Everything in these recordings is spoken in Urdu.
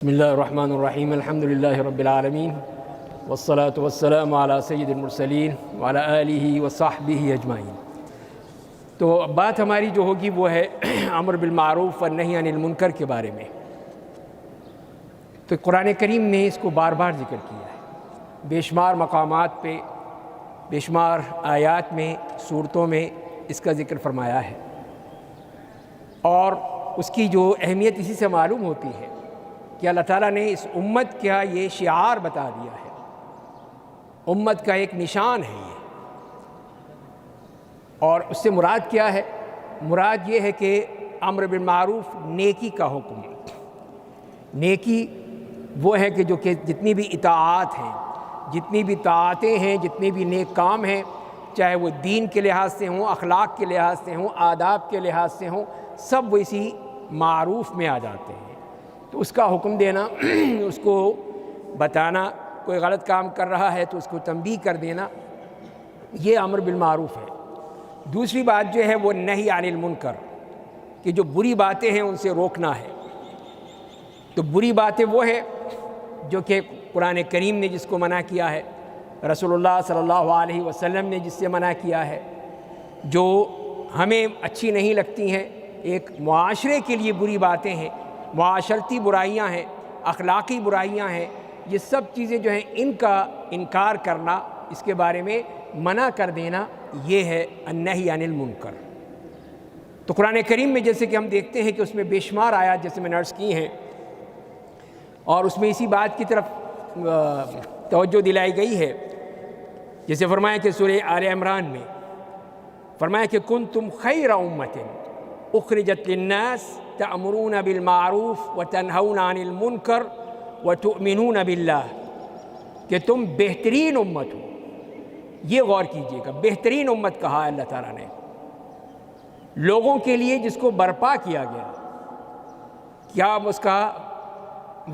بسم اللہ الرحمن الرحیم الحمدللہ رب العالمین والصلاة والسلام علی سید المرسلین وعلی آلہ وصحبہ اجمعین۔ تو بات ہماری جو ہوگی وہ ہے امر بالمعروف والنہی عن المنکر کے بارے میں۔ تو قرآن کریم نے اس کو بار بار ذکر کیا ہے، بے شمار مقامات پہ، بے شمار آیات میں، صورتوں میں اس کا ذکر فرمایا ہے، اور اس کی جو اہمیت اسی سے معلوم ہوتی ہے کہ اللہ تعالیٰ نے اس امت کا یہ شعار بتا دیا ہے، امت کا ایک نشان ہے یہ۔ اور اس سے مراد کیا ہے؟ مراد یہ ہے کہ امر بالمعروف، نیکی کا حکم۔ نیکی وہ ہے کہ جو کہ جتنی بھی اطاعات ہیں، جتنی بھی طاعتیں ہیں، جتنے بھی نیک کام ہیں، چاہے وہ دین کے لحاظ سے ہوں، اخلاق کے لحاظ سے ہوں، آداب کے لحاظ سے ہوں، سب وہ اسی معروف میں آ جاتے ہیں۔ تو اس کا حکم دینا، اس کو بتانا، کوئی غلط کام کر رہا ہے تو اس کو تنبیہ کر دینا، یہ امر بالمعروف ہے۔ دوسری بات جو ہے وہ نہی عن المنکر، کہ جو بری باتیں ہیں ان سے روکنا ہے۔ تو بری باتیں وہ ہے جو کہ قرآن کریم نے جس کو منع کیا ہے، رسول اللہ صلی اللہ علیہ وسلم نے جس سے منع کیا ہے، جو ہمیں اچھی نہیں لگتی ہیں، ایک معاشرے کے لیے بری باتیں ہیں، معاشرتی برائیاں ہیں، اخلاقی برائیاں ہیں، یہ سب چیزیں جو ہیں ان کا انکار کرنا، اس کے بارے میں منع کر دینا، یہ ہے النہی عن المنکر۔ تو قرآن کریم میں جیسے کہ ہم دیکھتے ہیں کہ اس میں بے شمار آیات جیسے میں نے عرض کی ہیں، اور اس میں اسی بات کی طرف توجہ دلائی گئی ہے، جیسے فرمایا کہ سورہ آل عمران میں فرمایا کہ کنتم خیر امۃ اخرجت للناس تأمرون بالمعروف وتنہون عن المنکر وتؤمنون باللہ، کہ تم بہترین امت ہو۔ یہ غور کیجئے گا، بہترین امت کہا ہے اللہ تعالیٰ نے لوگوں کے لیے جس کو برپا کیا گیا۔ کیا اس کا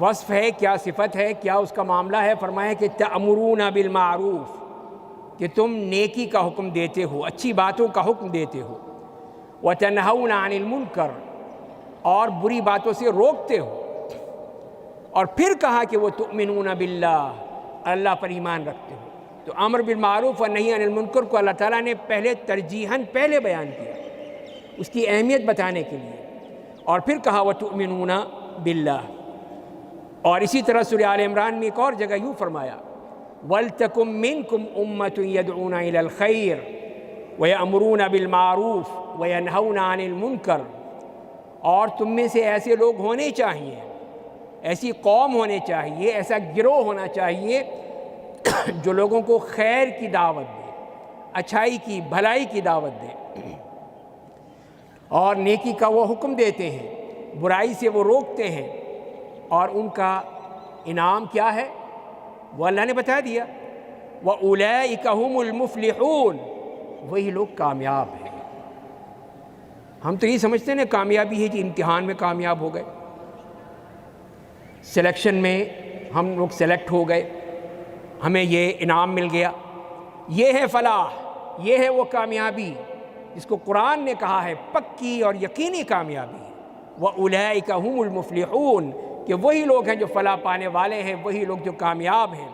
وصف ہے، کیا صفت ہے، کیا اس کا معاملہ ہے؟ فرمایا کہ تأمرون بالمعروف، کہ تم نیکی کا حکم دیتے ہو، اچھی باتوں کا حکم دیتے ہو، وتنہون عن المنکر، اور بری باتوں سے روکتے ہو، اور پھر کہا کہ وہ تؤمنون باللہ، اللہ پر ایمان رکھتے ہو۔ تو امر بالمعروف اور نہی عن المنکر کو اللہ تعالیٰ نے پہلے ترجیحاً پہلے بیان کیا، اس کی اہمیت بتانے کے لیے، اور پھر کہا وتؤمنون باللہ۔ اور اسی طرح سورہ آل عمران میں ایک اور جگہ یوں فرمایا وَلْتَكُمْ مِنْكُمْ أُمَّةٌ يَدْعُونَ إِلَى الْخَيْرِ وَيَأْمُرُونَ بِالْمَعْرُوفِ وَيَنْهَوْنَ عَنِ الْمُنْكَرِ، اور تم میں سے ایسے لوگ ہونے چاہیے، ایسی قوم ہونے چاہیے، ایسا گروہ ہونا چاہیے جو لوگوں کو خیر کی دعوت دے، اچھائی کی، بھلائی کی دعوت دے، اور نیکی کا وہ حکم دیتے ہیں، برائی سے وہ روکتے ہیں، اور ان کا انعام کیا ہے وہ اللہ نے بتا دیا، وَأُولَئِكَ هُمُ الْمُفْلِحُونَ، وہی لوگ کامیاب ہیں۔ ہم تو یہ سمجھتے ہیں نا کامیابی ہے کہ امتحان میں کامیاب ہو گئے، سلیکشن میں ہم لوگ سلیکٹ ہو گئے، ہمیں یہ انعام مل گیا، یہ ہے فلاح، یہ ہے وہ کامیابی جس کو قرآن نے کہا ہے پکی اور یقینی کامیابی ہے۔ وَأُولَئِكَ هُمُ الْمُفْلِحُونَ، کہ وہی لوگ ہیں جو فلاح پانے والے ہیں، وہی لوگ جو کامیاب ہیں۔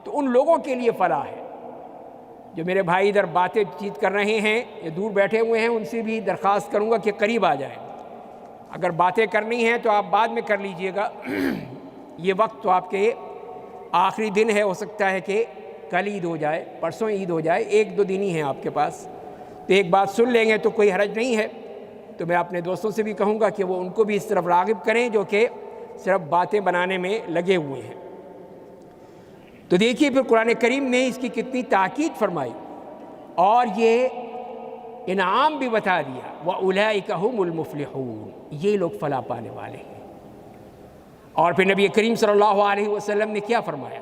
تو ان لوگوں کے لیے فلاح ہے۔ جو میرے بھائی ادھر باتیں چیت کر رہے ہیں، یہ دور بیٹھے ہوئے ہیں، ان سے بھی درخواست کروں گا کہ قریب آ جائیں۔ اگر باتیں کرنی ہیں تو آپ بعد میں کر لیجئے گا، یہ وقت تو آپ کے آخری دن ہے، ہو سکتا ہے کہ کل عید ہو جائے، پرسوں عید ہو جائے، ایک دو دن ہی ہیں آپ کے پاس، تو ایک بات سن لیں گے تو کوئی حرج نہیں ہے۔ تو میں اپنے دوستوں سے بھی کہوں گا کہ وہ ان کو بھی اس طرف راغب کریں جو کہ صرف باتیں بنانے میں لگے ہوئے ہیں۔ تو دیکھیے پھر قرآن کریم نے اس کی کتنی تاکید فرمائی، اور یہ انعام بھی بتا دیا، وَأُولَئِكَ هُمُ الْمُفْلِحُونَ، یہ لوگ فلاح پانے والے ہیں۔ اور پھر نبی کریم صلی اللہ علیہ وسلم نے کیا فرمایا؟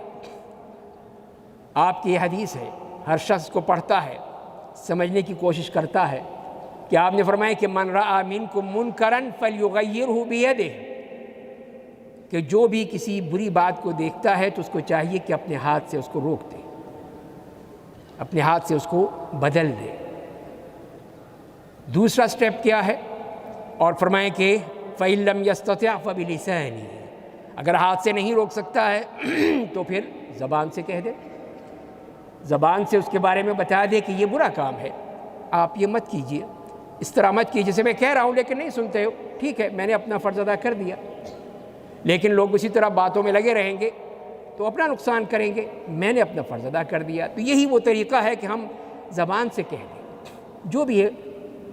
آپ کی یہ حدیث ہے، ہر شخص کو پڑھتا ہے، سمجھنے کی کوشش کرتا ہے، کہ آپ نے فرمایا کہ مَنْ رَأَى مِنْكُمْ مُنْكَرًا فَلْيُغَيِّرْهُ بِيَدِهِ، کہ جو بھی کسی بری بات کو دیکھتا ہے تو اس کو چاہیے کہ اپنے ہاتھ سے اس کو روک دے، اپنے ہاتھ سے اس کو بدل دے۔ دوسرا سٹیپ کیا ہے؟ اور فرمائیں کہ فَإِن لَّمْ يَسْتَطِعْ فَبِلِسَانِهِ، اگر ہاتھ سے نہیں روک سکتا ہے تو پھر زبان سے کہہ دے، زبان سے اس کے بارے میں بتا دے کہ یہ برا کام ہے، آپ یہ مت کیجئے، اس طرح مت کیجئے، جیسے میں کہہ رہا ہوں لیکن نہیں سنتے ہو، ٹھیک ہے میں نے اپنا فرض ادا کر دیا، لیکن لوگ اسی طرح باتوں میں لگے رہیں گے تو اپنا نقصان کریں گے، میں نے اپنا فرض ادا کر دیا۔ تو یہی وہ طریقہ ہے کہ ہم زبان سے کہہ دیں جو بھی ہے،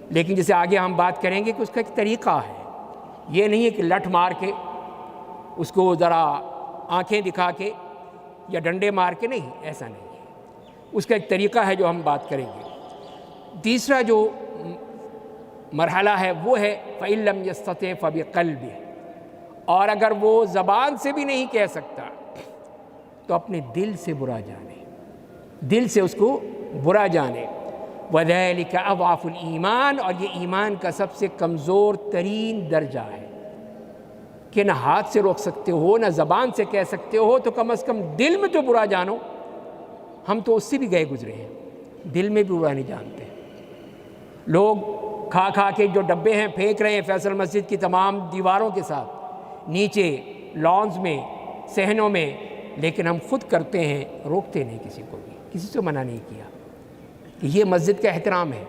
لیکن جسے آگے ہم بات کریں گے کہ اس کا ایک طریقہ ہے، یہ نہیں ہے کہ لٹھ مار کے اس کو ذرا آنکھیں دکھا کے یا ڈنڈے مار کے، نہیں، ایسا نہیں ہے، اس کا ایک طریقہ ہے جو ہم بات کریں گے۔ تیسرا جو مرحلہ ہے وہ ہے فَإِن لَّمْ يَسْتَطِعْ فَبِقَلْبِهِ، اور اگر وہ زبان سے بھی نہیں کہہ سکتا تو اپنے دل سے برا جانے، دل سے اس کو برا جانے۔ وَذَلِكَ أَضْعَفُ الْإِيمَانِ، اور یہ ایمان کا سب سے کمزور ترین درجہ ہے کہ نہ ہاتھ سے روک سکتے ہو نہ زبان سے کہہ سکتے ہو، تو کم از کم دل میں تو برا جانو۔ ہم تو اس سے بھی گئے گزرے ہیں، دل میں بھی برا نہیں جانتے۔ لوگ کھا کھا کے جو ڈبے ہیں پھینک رہے ہیں فیصل مسجد کی تمام دیواروں کے ساتھ، نیچے لانز میں، صحنوں میں، لیکن ہم خود کرتے ہیں، روکتے نہیں کسی کو بھی، کسی سے منع نہیں کیا کہ یہ مسجد کا احترام ہے،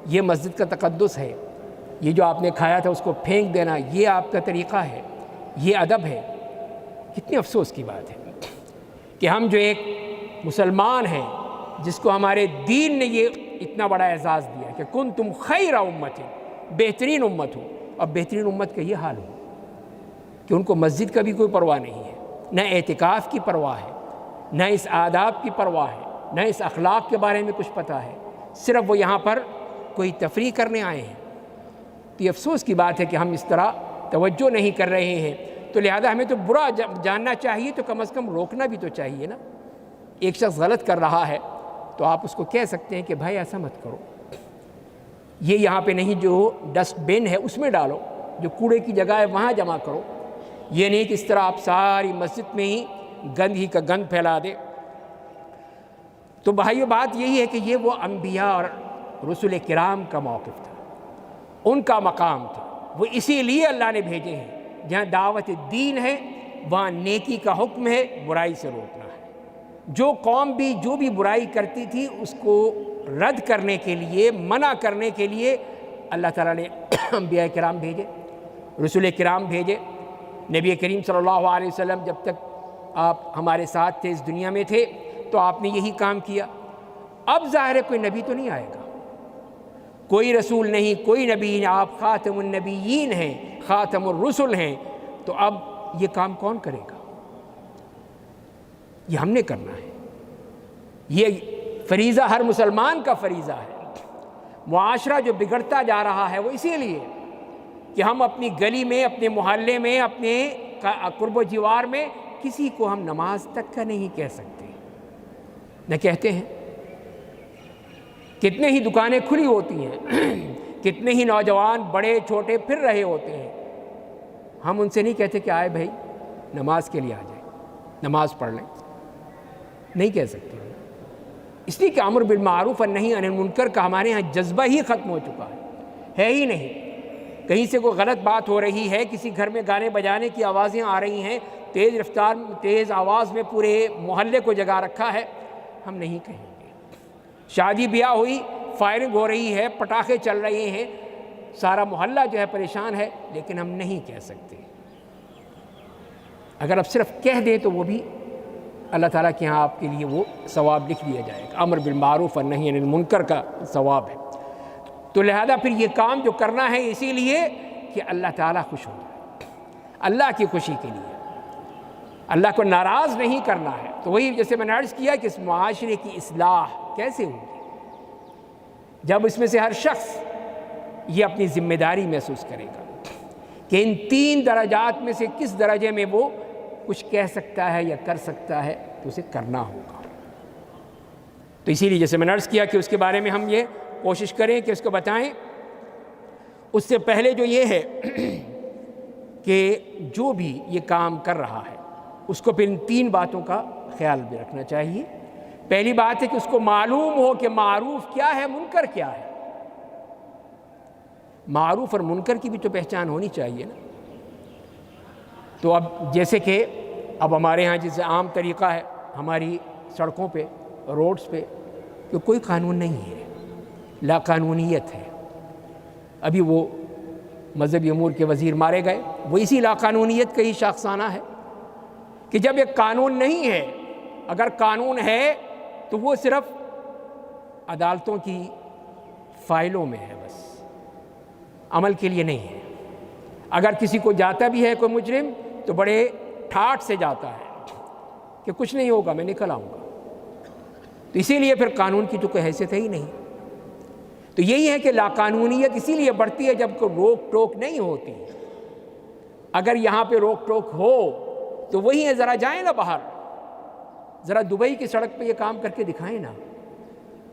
یہ مسجد کا تقدس ہے، یہ جو آپ نے کھایا تھا اس کو پھینک دینا یہ آپ کا طریقہ ہے، یہ ادب ہے۔ کتنے افسوس کی بات ہے کہ ہم جو ایک مسلمان ہیں جس کو ہمارے دین نے یہ اتنا بڑا اعزاز دیا کہ کنتم خیر امت، بہترین امت ہو، اور بہترین امت کا یہ حال ہو کہ ان کو مسجد کا بھی کوئی پرواہ نہیں ہے، نہ اعتکاف کی پرواہ ہے، نہ اس آداب کی پرواہ ہے، نہ اس اخلاق کے بارے میں کچھ پتہ ہے، صرف وہ یہاں پر کوئی تفریح کرنے آئے ہیں۔ تو یہ افسوس کی بات ہے کہ ہم اس طرح توجہ نہیں کر رہے ہیں، تو لہذا ہمیں تو برا جاننا چاہیے، تو کم از کم روکنا بھی تو چاہیے نا۔ ایک شخص غلط کر رہا ہے تو آپ اس کو کہہ سکتے ہیں کہ بھائی ایسا مت کرو، یہ یہاں پہ نہیں، جو ڈسٹ بن ہے اس میں ڈالو، جو کوڑے کی جگہ ہے وہاں جمع کرو، یہ نہیں کہ اس طرح آپ ساری مسجد میں ہی گند ہی کا گند پھیلا دے۔ تو بھائیو بات یہی ہے کہ یہ وہ انبیاء اور رسول کرام کا موقف تھا، ان کا مقام تھا، وہ اسی لیے اللہ نے بھیجے ہیں۔ جہاں دعوت دین ہے وہاں نیکی کا حکم ہے، برائی سے روکنا ہے۔ جو قوم بھی جو بھی برائی کرتی تھی اس کو رد کرنے کے لیے، منع کرنے کے لیے اللہ تعالیٰ نے انبیاء کرام بھیجے، رسول کرام بھیجے۔ نبی کریم صلی اللہ علیہ وسلم جب تک آپ ہمارے ساتھ تھے، اس دنیا میں تھے، تو آپ نے یہی کام کیا۔ اب ظاہر ہے کوئی نبی تو نہیں آئے گا، کوئی رسول نہیں، کوئی نبی نہیں، آپ خاتم النبیین ہیں، خاتم الرسل ہیں، تو اب یہ کام کون کرے گا؟ یہ ہم نے کرنا ہے، یہ فریضہ ہر مسلمان کا فریضہ ہے۔ معاشرہ جو بگڑتا جا رہا ہے وہ اسی لیے کہ ہم اپنی گلی میں، اپنے محلے میں، اپنے قرب و جوار میں کسی کو ہم نماز تک کا نہیں کہہ سکتے، نہ کہتے ہیں۔ کتنے ہی دکانیں کھلی ہوتی ہیں، کتنے ہی نوجوان بڑے چھوٹے پھر رہے ہوتے ہیں، ہم ان سے نہیں کہتے کہ آئے بھائی نماز کے لیے آ جائیں، نماز پڑھ لیں، نہیں کہہ سکتے، اس لیے کہ امر بالمعروف اور نہی عن المنکر کا ہمارے ہاں جذبہ ہی ختم ہو چکا ہے ہی نہیں۔ کہیں سے کوئی غلط بات ہو رہی ہے، کسی گھر میں گانے بجانے کی آوازیں آ رہی ہیں، تیز رفتار تیز آواز میں پورے محلے کو جگا رکھا ہے، ہم نہیں کہیں گے۔ شادی بیاہ ہوئی، فائرنگ ہو رہی ہے، پٹاخے چل رہے ہیں، سارا محلہ جو ہے پریشان ہے، لیکن ہم نہیں کہہ سکتے۔ اگر آپ صرف کہہ دیں تو وہ بھی اللہ تعالیٰ کے ہاں آپ کے لیے وہ ثواب لکھ دیا جائے گا، امر بالمعروف اور نہی عن المنکر کا ثواب ہے۔ تو لہذا پھر یہ کام جو کرنا ہے اسی لیے کہ اللہ تعالیٰ خوش ہو جائے، اللہ کی خوشی کے لیے، اللہ کو ناراض نہیں کرنا ہے۔ تو وہی جیسے میں نے عرض کیا کہ اس معاشرے کی اصلاح کیسے ہوگی؟ جب اس میں سے ہر شخص یہ اپنی ذمہ داری محسوس کرے گا کہ ان 3 درجات میں سے کس درجے میں وہ کچھ کہہ سکتا ہے یا کر سکتا ہے، تو اسے کرنا ہوگا۔ تو اسی لیے جیسے میں نے عرض کیا کہ اس کے بارے میں ہم یہ کوشش کریں کہ اس کو بتائیں۔ اس سے پہلے جو یہ ہے کہ جو بھی یہ کام کر رہا ہے اس کو پھر ان 3 باتوں کا خیال بھی رکھنا چاہیے۔ پہلی بات ہے کہ اس کو معلوم ہو کہ معروف کیا ہے، منکر کیا ہے۔ معروف اور منکر کی بھی تو پہچان ہونی چاہیے نا۔ تو اب جیسے کہ اب ہمارے ہاں جیسے عام طریقہ ہے ہماری سڑکوں پہ روڈز پہ کہ کوئی قانون نہیں ہے، لا قانونیت ہے۔ ابھی وہ مذہبی امور کے وزیر مارے گئے، وہ اسی لا قانونیت کا ہی شاخسانہ ہے کہ جب ایک قانون نہیں ہے، اگر قانون ہے تو وہ صرف عدالتوں کی فائلوں میں ہے، بس عمل کے لیے نہیں ہے۔ اگر کسی کو جاتا بھی ہے کوئی مجرم تو بڑے ٹھاٹ سے جاتا ہے کہ کچھ نہیں ہوگا، میں نکل آؤں گا۔ تو اسی لیے پھر قانون کی تو کوئی حیثیت ہے ہی نہیں۔ تو یہی ہے کہ لاقانونیت اسی لیے بڑھتی ہے جب کوئی روک ٹوک نہیں ہوتی۔ اگر یہاں پہ روک ٹوک ہو تو وہی ہے، ذرا جائیں نا باہر، ذرا دبئی کی سڑک پہ یہ کام کر کے دکھائیں نا،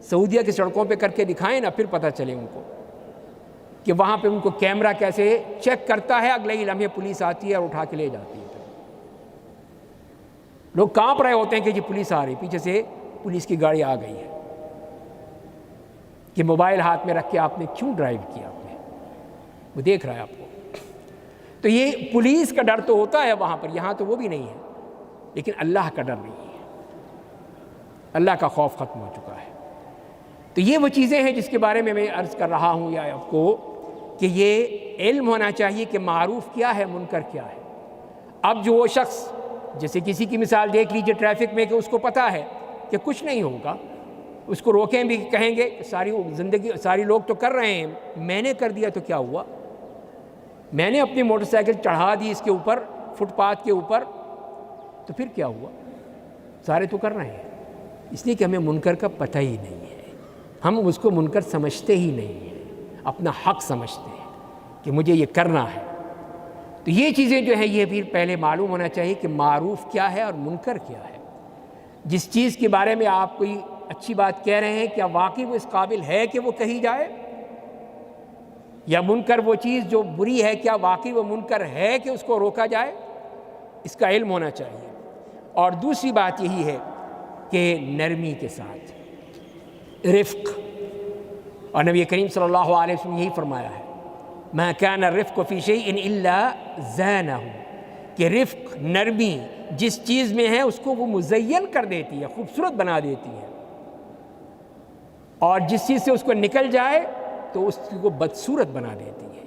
سعودیہ کی سڑکوں پہ کر کے دکھائیں نا، پھر پتہ چلے ان کو کہ وہاں پہ ان کو کیمرہ کیسے چیک کرتا ہے، اگلے ہی لمحے پولیس آتی ہے اور اٹھا کے لے جاتی ہے۔ لوگ کانپ رہے ہوتے ہیں کہ جی پولیس آ رہی، پیچھے سے پولیس کی گاڑی آ گئی ہے کہ موبائل ہاتھ میں رکھ کے آپ نے کیوں ڈرائیو کیا، آپ نے، وہ دیکھ رہا ہے آپ کو۔ تو یہ پولیس کا ڈر تو ہوتا ہے وہاں پر، یہاں تو وہ بھی نہیں ہے، لیکن اللہ کا ڈر نہیں ہے، اللہ کا خوف ختم ہو چکا ہے۔ تو یہ وہ چیزیں ہیں جس کے بارے میں عرض کر رہا ہوں یا آپ کو کہ یہ علم ہونا چاہیے کہ معروف کیا ہے، منکر کیا ہے۔ اب جو وہ شخص، جیسے کسی کی مثال دیکھ لیجئے ٹریفک میں، کہ اس کو پتہ ہے کہ کچھ نہیں ہوگا، اس کو روکیں بھی، کہیں گے ساری زندگی ساری لوگ تو کر رہے ہیں، میں نے کر دیا تو کیا ہوا، میں نے اپنی موٹر سائیکل چڑھا دی اس کے اوپر، فٹ پاتھ کے اوپر، تو پھر کیا ہوا، سارے تو کر رہے ہیں۔ اس لیے کہ ہمیں منکر کا پتہ ہی نہیں ہے، ہم اس کو منکر سمجھتے ہی نہیں ہیں، اپنا حق سمجھتے ہیں کہ مجھے یہ کرنا ہے۔ تو یہ چیزیں جو ہیں یہ بھی پہلے معلوم ہونا چاہیے کہ معروف کیا ہے اور منکر کیا ہے۔ جس چیز کے بارے میں آپ کوئی اچھی بات کہہ رہے ہیں، کیا واقعی وہ اس قابل ہے کہ وہ کہی جائے، یا منکر وہ چیز جو بری ہے، کیا واقعی وہ منکر ہے کہ اس کو روکا جائے، اس کا علم ہونا چاہیے۔ اور دوسری بات یہی ہے کہ نرمی کے ساتھ، رفق، اور نبی کریم صلی اللہ علیہ وسلم یہی فرمایا ہے، ما کان الرفق فی شیء الا زانہ، کہ رفق، نرمی جس چیز میں ہے اس کو وہ مزین کر دیتی ہے، خوبصورت بنا دیتی ہے، اور جس چیز سے اس کو نکل جائے تو اس کو بدصورت بنا دیتی ہے۔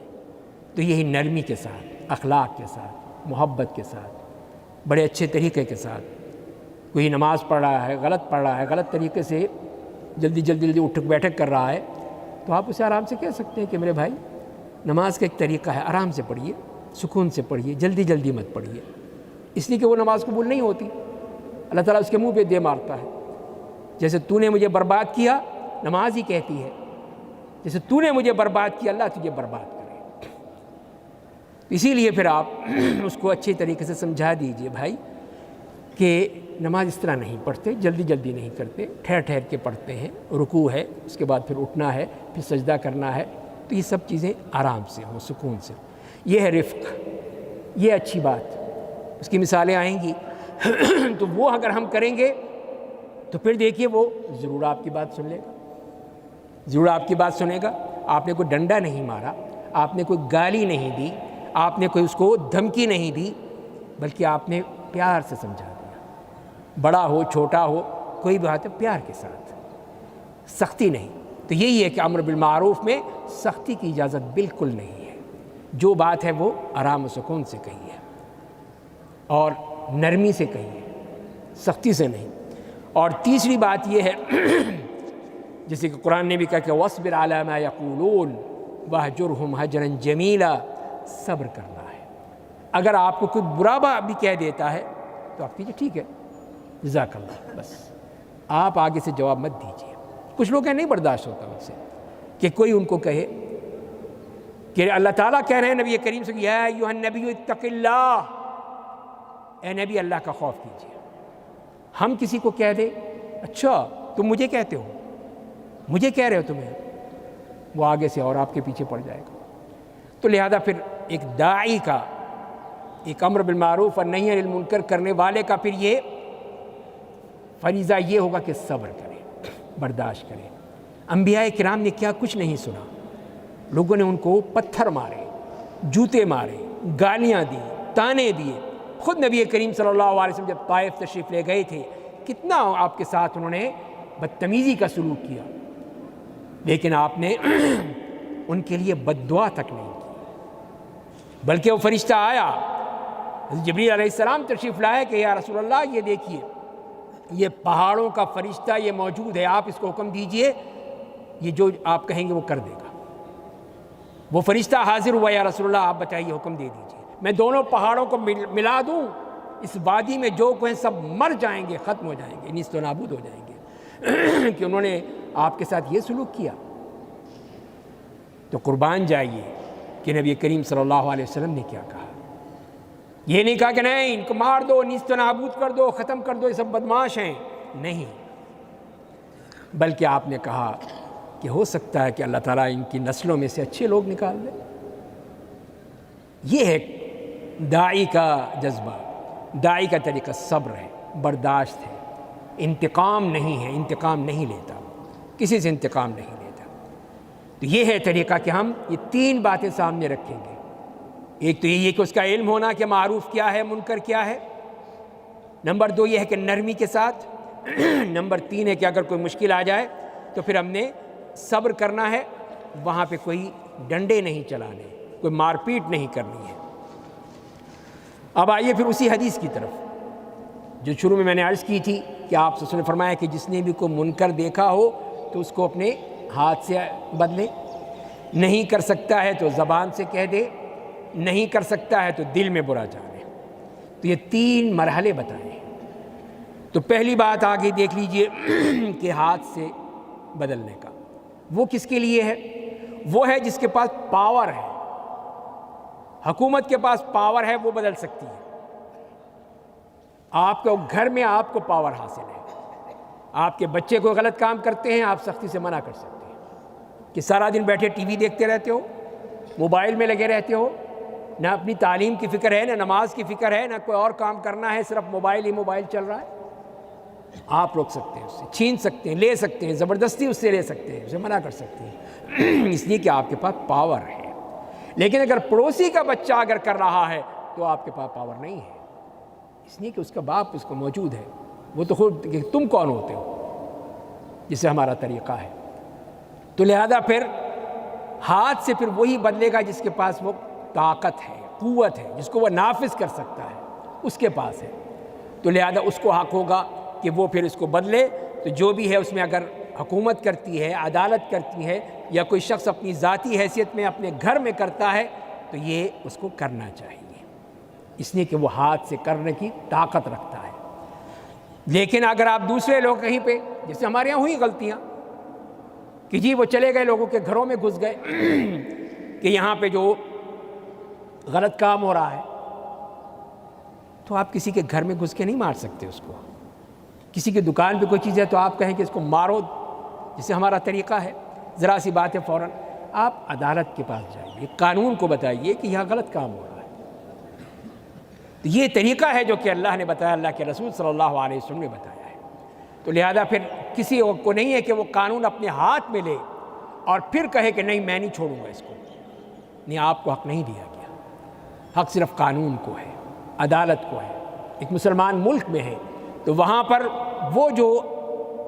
تو یہی نرمی کے ساتھ، اخلاق کے ساتھ، محبت کے ساتھ، بڑے اچھے طریقے کے ساتھ۔ کوئی نماز پڑھ رہا ہے، غلط پڑھ رہا ہے، غلط طریقے سے جلدی اٹھک بیٹھک کر رہا ہے، تو آپ اسے آرام سے کہہ سکتے ہیں کہ میرے بھائی نماز کا ایک طریقہ ہے، آرام سے پڑھیے، سکون سے پڑھیے، جلدی مت پڑھیے، اس لیے کہ وہ نماز قبول نہیں ہوتی، اللہ تعالیٰ اس کے منہ پہ دے مارتا ہے۔ جیسے تو نے مجھے برباد کیا، نماز ہی کہتی ہے، جیسے تو نے مجھے برباد کیا، اللہ تجھے برباد کرے۔ اسی لیے پھر آپ اس کو اچھے طریقے سے سمجھا دیجئے بھائی کہ نماز اس طرح نہیں پڑھتے، جلدی نہیں کرتے، ٹھہر کے پڑھتے ہیں، رکوع ہے، اس کے بعد پھر اٹھنا ہے، پھر سجدہ کرنا ہے، تو یہ سب چیزیں آرام سے ہوں، سکون سے۔ یہ ہے رفق، یہ اچھی بات، اس کی مثالیں آئیں گی تو وہ اگر ہم کریں گے تو پھر دیکھیے وہ ضرور آپ کی بات سن لے گا، ضرور آپ کی بات سنے گا۔ آپ نے کوئی ڈنڈا نہیں مارا، آپ نے کوئی گالی نہیں دی، آپ نے کوئی اس کو دھمکی نہیں دی، بلکہ آپ نے پیار سے سمجھا دیا، بڑا ہو چھوٹا ہو کوئی بھی بات ہے، پیار کے ساتھ، سختی نہیں۔ تو یہی ہے کہ امر بالمعروف میں سختی کی اجازت بالکل نہیں ہے، جو بات ہے وہ آرام و سکون سے کہی ہے اور نرمی سے کہی ہے، سختی سے نہیں۔ اور تیسری بات یہ ہے جیسے کہ قرآن نے بھی کہا کہ وَاصْبِرْ عَلَىٰ مَا يَقُولُونَ وَاهْجُرْهُمْ هَجْرًا جَمِيلًا، صبر کرنا ہے۔ اگر آپ کو کوئی برا بات بھی کہہ دیتا ہے تو آپ کیجئے ٹھیک ہے، جزاک اللہ، بس آپ آگے سے جواب مت دیجیے۔ کچھ لوگ نہیں برداشت ہوتا ان سے کہ کوئی ان کو کہے کہ اللہ تعالیٰ کہہ رہے ہیں نبی کریم سے، یا ایھا النبی اتق اللہ، اے نبی اللہ کا خوف کیجیے۔ ہم کسی کو کہہ دیں اچھا تم مجھے کہتے ہو، مجھے کہہ رہے ہو تمہیں، وہ آگے سے اور آپ کے پیچھے پڑ جائے گا۔ تو لہذا پھر ایک داعی کا، ایک امر بالمعروف اور نہی عن المنکر کرنے والے کا پھر یہ فریضہ یہ ہوگا کہ صبر کرے، برداشت کرے۔ انبیاء کرام نے کیا کچھ نہیں سنا، لوگوں نے ان کو پتھر مارے، جوتے مارے، گالیاں دی، تانے دیے، خود نبی کریم صلی اللہ علیہ وسلم جب طائف تشریف لے گئے تھے کتنا آپ کے ساتھ انہوں نے بدتمیزی کا سلوک کیا، لیکن آپ نے ان کے لیے بد دعا تک نہیں کی، بلکہ وہ فرشتہ آیا، جبریل علیہ السلام تشریف لائے کہ یا رسول اللہ یہ دیکھیے یہ پہاڑوں کا فرشتہ یہ موجود ہے، آپ اس کو حکم دیجئے یہ جو آپ کہیں گے وہ کر دے گا۔ وہ فرشتہ حاضر ہوا، یا رسول اللہ آپ بتائیے حکم دے دیجئے، میں دونوں پہاڑوں کو ملا دوں، اس وادی میں جو کوئی سب مر جائیں گے، ختم ہو جائیں گے، نیست و نابود ہو جائیں گے کہ انہوں نے آپ کے ساتھ یہ سلوک کیا۔ تو قربان جائیے کہ نبی کریم صلی اللہ علیہ وسلم نے کیا کہا، یہ نہیں کہا کہ نہیں ان کو مار دو، نیست و نابود کر دو، ختم کر دو، یہ سب بدماش ہیں، نہیں، بلکہ آپ نے کہا کہ ہو سکتا ہے کہ اللہ تعالیٰ ان کی نسلوں میں سے اچھے لوگ نکال دے۔ یہ ہے داعی کا جذبہ، داعی کا طریقہ صبر ہے، برداشت ہے، انتقام نہیں ہے، انتقام نہیں لیتا، کسی سے انتقام نہیں لیتا۔ تو یہ ہے طریقہ کہ ہم یہ تین باتیں سامنے رکھیں گے، ایک تو یہ کہ اس کا علم ہونا کہ معروف کیا ہے، منکر کیا ہے، نمبر دو یہ ہے کہ نرمی کے ساتھ، نمبر تین ہے کہ اگر کوئی مشکل آ جائے تو پھر ہم نے صبر کرنا ہے، وہاں پہ کوئی ڈنڈے نہیں چلانے، کوئی مار پیٹ نہیں کرنی ہے۔ اب آئیے پھر اسی حدیث کی طرف جو شروع میں نے عرض کی تھی کہ آپ صلی اللہ علیہ وسلم نے فرمایا کہ جس نے بھی کوئی منکر دیکھا ہو تو اس کو اپنے ہاتھ سے بدلے، نہیں کر سکتا ہے تو زبان سے کہہ دے، نہیں کر سکتا ہے تو دل میں برا جانے۔ تو یہ تین مرحلے بتائے ہیں۔ تو پہلی بات آگے دیکھ لیجئے کہ ہاتھ سے بدلنے کا، وہ کس کے لیے ہے؟ وہ ہے جس کے پاس پاور ہے، حکومت کے پاس پاور ہے، وہ بدل سکتی ہے۔ آپ کو گھر میں آپ کو پاور حاصل ہے، آپ کے بچے کو غلط کام کرتے ہیں آپ سختی سے منع کر سکتے ہیں کہ سارا دن بیٹھے ٹی وی دیکھتے رہتے ہو، موبائل میں لگے رہتے ہو، نہ اپنی تعلیم کی فکر ہے، نہ نماز کی فکر ہے، نہ کوئی اور کام کرنا ہے، صرف موبائل ہی موبائل چل رہا ہے، آپ روک سکتے ہیں، اس سے چھین سکتے ہیں، لے سکتے ہیں، زبردستی اس سے لے سکتے ہیں، اسے منع کر سکتے ہیں اس لیے کہ آپ کے پاس پاور ہے۔ لیکن اگر پڑوسی کا بچہ اگر کر رہا ہے تو آپ کے پاس پاور نہیں ہے، اس لیے کہ اس کا باپ اس کو موجود ہے، وہ تو خود کہ تم کون ہوتے ہو، جسے ہمارا طریقہ ہے۔ تو لہذا پھر ہاتھ سے پھر وہی بدلے گا جس کے پاس وہ طاقت ہے، قوت ہے، جس کو وہ نافذ کر سکتا ہے، اس کے پاس ہے۔ تو لہذا اس کو حق ہوگا کہ وہ پھر اس کو بدلے۔ تو جو بھی ہے اس میں اگر حکومت کرتی ہے، عدالت کرتی ہے، یا کوئی شخص اپنی ذاتی حیثیت میں اپنے گھر میں کرتا ہے تو یہ اس کو کرنا چاہیے، اس لیے کہ وہ ہاتھ سے کرنے کی طاقت رکھتا ہے۔ لیکن اگر آپ دوسرے لوگ کہیں پہ، جیسے ہمارے یہاں ہوئی غلطیاں کہ جی وہ چلے گئے لوگوں کے گھروں میں گھس گئے کہ یہاں پہ جو غلط کام ہو رہا ہے، تو آپ کسی کے گھر میں گھس کے نہیں مار سکتے اس کو۔ کسی کی دکان پہ کوئی چیز ہے تو آپ کہیں کہ اس کو مارو، جسے ہمارا طریقہ ہے، ذرا سی بات ہے فوراً آپ عدالت کے پاس جائیے، قانون کو بتائیے کہ یہاں غلط کام ہو رہا ہے۔ تو یہ طریقہ ہے جو کہ اللہ نے بتایا، اللہ کے رسول صلی اللہ علیہ وسلم نے بتایا ہے۔ تو لہذا پھر کسی کو نہیں ہے کہ وہ قانون اپنے ہاتھ میں لے اور پھر کہے کہ نہیں میں نہیں چھوڑوں گا اس کو، نہیں، آپ کو حق نہیں دیا گیا، حق صرف قانون کو ہے، عدالت کو ہے۔ ایک مسلمان ملک میں ہے تو وہاں پر وہ جو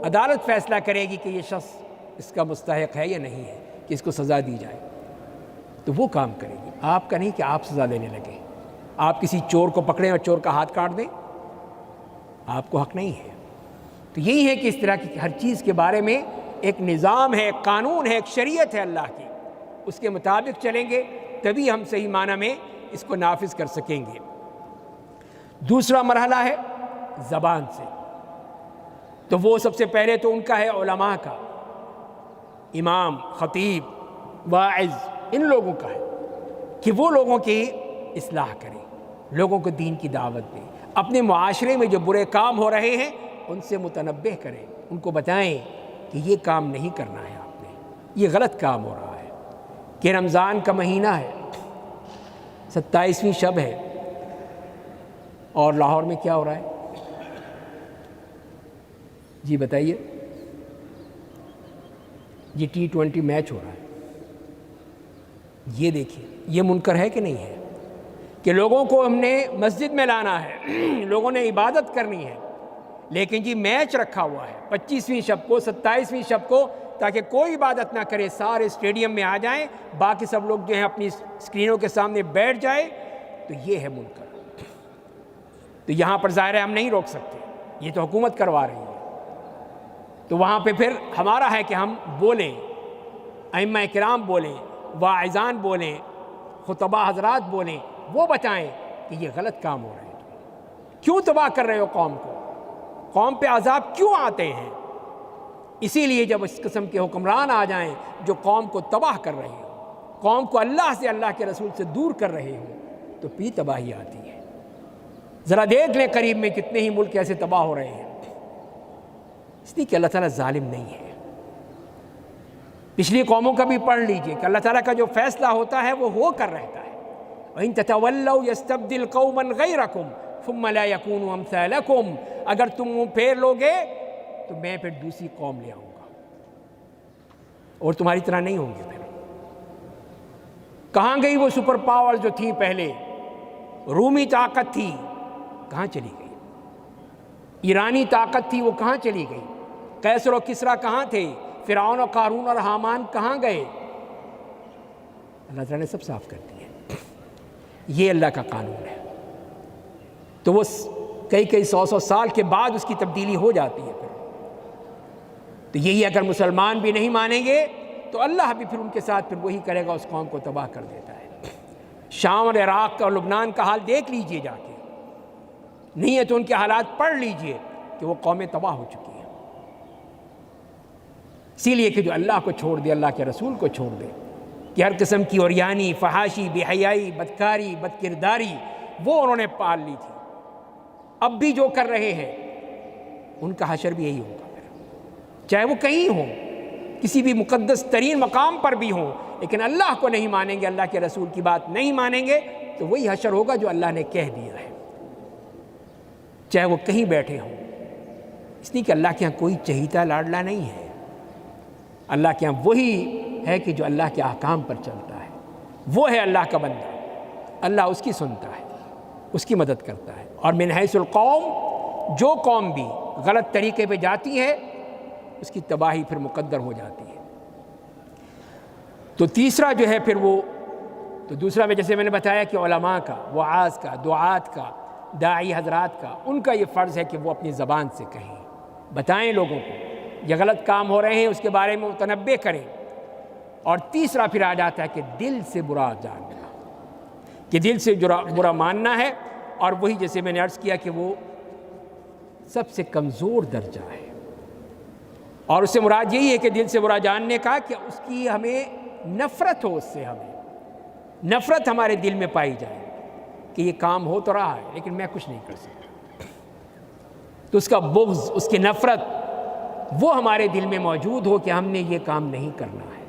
عدالت فیصلہ کرے گی کہ یہ شخص اس کا مستحق ہے یا نہیں ہے کہ اس کو سزا دی جائے، تو وہ کام کرے گی، آپ کا نہیں کہ آپ سزا دینے لگیں، آپ کسی چور کو پکڑیں اور چور کا ہاتھ کاٹ دیں، آپ کو حق نہیں ہے۔ تو یہی ہے کہ اس طرح کی ہر چیز کے بارے میں ایک نظام ہے، ایک قانون ہے، ایک شریعت ہے اللہ کی، اس کے مطابق چلیں گے تبھی ہم صحیح معنی میں اس کو نافذ کر سکیں گے۔ دوسرا مرحلہ ہے زبان سے، تو وہ سب سے پہلے تو ان کا ہے علماء کا، امام، خطیب، واعظ، ان لوگوں کا ہے کہ وہ لوگوں کی اصلاح کریں، لوگوں کو دین کی دعوت دیں، اپنے معاشرے میں جو برے کام ہو رہے ہیں ان سے متنبہ کریں، ان کو بتائیں کہ یہ کام نہیں کرنا ہے آپ نے، یہ غلط کام ہو رہا ہے، کہ رمضان کا مہینہ ہے، 27ویں شب ہے، اور لاہور میں کیا ہو رہا ہے؟ جی بتائیے، یہ T20 میچ ہو رہا ہے، یہ دیکھیے، یہ منکر ہے کہ نہیں ہے؟ کہ لوگوں کو ہم نے مسجد میں لانا ہے، لوگوں نے عبادت کرنی ہے، لیکن جی میچ رکھا ہوا ہے 25ویں شب کو 27ویں شب کو، تاکہ کوئی عبادت نہ کرے، سارے اسٹیڈیم میں آ جائیں، باقی سب لوگ جو ہیں اپنی اسکرینوں کے سامنے بیٹھ جائیں، تو یہ ہے منکر۔ تو یہاں پر ظاہر ہے ہم نہیں روک سکتے، یہ تو حکومت کروا رہی ہے، تو وہاں پہ پھر ہمارا ہے کہ ہم بولیں، ائمہ کرام بولیں، واعظان بولیں، خطباء حضرات بولیں، وہ بتائیں کہ یہ غلط کام ہو رہے ہیں، کیوں تباہ کر رہے ہو قوم کو، قوم پہ عذاب کیوں آتے ہیں؟ اسی لیے جب اس قسم کے حکمران آ جائیں جو قوم کو تباہ کر رہے ہوں، قوم کو اللہ سے، اللہ کے رسول سے دور کر رہے ہوں، تو پھر تباہی آتی ہے۔ ذرا دیکھ لیں قریب میں کتنے ہی ملک ایسے تباہ ہو رہے ہیں، اس لیے کہ اللہ تعالیٰ ظالم نہیں ہے۔ پچھلی قوموں کا بھی پڑھ لیجئے کہ اللہ تعالیٰ کا جو فیصلہ ہوتا ہے وہ ہو کر رہتا ہے۔ وَإِن تَتَوَلَّوْا يَسْتَبْدِلْ قَوْمًا غَيْرَكُمْ ثُمَّ لَا يَكُونُوا أَمْثَالَكُمْ، اگر تم منہ پھیر لوگے تو میں پھر دوسری قوم لے آؤں گا اور تمہاری طرح نہیں ہوں گے۔ پھر کہاں گئی وہ سپر پاور جو تھی پہلے؟ رومی طاقت تھی، کہاں چلی گئی؟ ایرانی طاقت تھی، وہ کہاں چلی گئی؟ قیصر و کسریٰ کہاں تھے؟ فرعون و قارون اور حامان کہاں گئے؟ اللہ تعالیٰ نے سب صاف کر دیا ہے، یہ اللہ کا قانون ہے۔ تو وہ کئی سو سال کے بعد اس کی تبدیلی ہو جاتی ہے۔ پھر تو یہی اگر مسلمان بھی نہیں مانیں گے تو اللہ بھی پھر ان کے ساتھ پھر وہی کرے گا، اس قوم کو تباہ کر دیتا ہے۔ شام اور عراق اور لبنان کا حال دیکھ لیجئے جا کے، نہیں ہے تو ان کے حالات پڑھ لیجئے کہ وہ قومیں تباہ ہو چکی ہیں۔ اسی لیے کہ جو اللہ کو چھوڑ دے، اللہ کے رسول کو چھوڑ دے، کہ ہر قسم کی اوریانی، فحاشی، بے حیائی، بدکاری، بدکرداری وہ انہوں نے پال لی تھی، اب بھی جو کر رہے ہیں ان کا حشر بھی یہی ہوگا، چاہے وہ کہیں ہوں، کسی بھی مقدس ترین مقام پر بھی ہوں، لیکن اللہ کو نہیں مانیں گے، اللہ کے رسول کی بات نہیں مانیں گے، تو وہی حشر ہوگا جو اللہ نے کہہ دیا ہے، چاہے وہ کہیں بیٹھے ہوں۔ اس لیے کہ اللہ کے ہاں کوئی چہیتا لاڈلا نہیں ہے، اللہ کے ہاں وہی ہے کہ جو اللہ کے احکام پر چلتا ہے، وہ ہے اللہ کا بندہ، اللہ اس کی سنتا ہے، اس کی مدد کرتا ہے۔ اور من حیث القوم، جو قوم بھی غلط طریقے پہ جاتی ہے اس کی تباہی پھر مقدر ہو جاتی ہے۔ تو تیسرا جو ہے پھر وہ، تو دوسرا میں جیسے میں نے بتایا کہ علماء کا، وعاظ کا، دعات کا، داعی حضرات کا، ان کا یہ فرض ہے کہ وہ اپنی زبان سے کہیں، بتائیں لوگوں کو یہ غلط کام ہو رہے ہیں، اس کے بارے میں متنبہ کریں۔ اور تیسرا پھر آ جاتا ہے کہ دل سے برا جاننا، کہ دل سے برا ماننا ہے، اور وہی جیسے میں نے عرض کیا کہ وہ سب سے کمزور درجہ ہے، اور اس سے مراد یہی ہے کہ دل سے برا جاننے کا کہ اس کی ہمیں نفرت ہو، اس سے ہمیں نفرت ہمارے دل میں پائی جائے کہ یہ کام ہو تو رہا ہے لیکن میں کچھ نہیں کر سکتا، تو اس کا بغض، اس کی نفرت وہ ہمارے دل میں موجود ہو کہ ہم نے یہ کام نہیں کرنا ہے،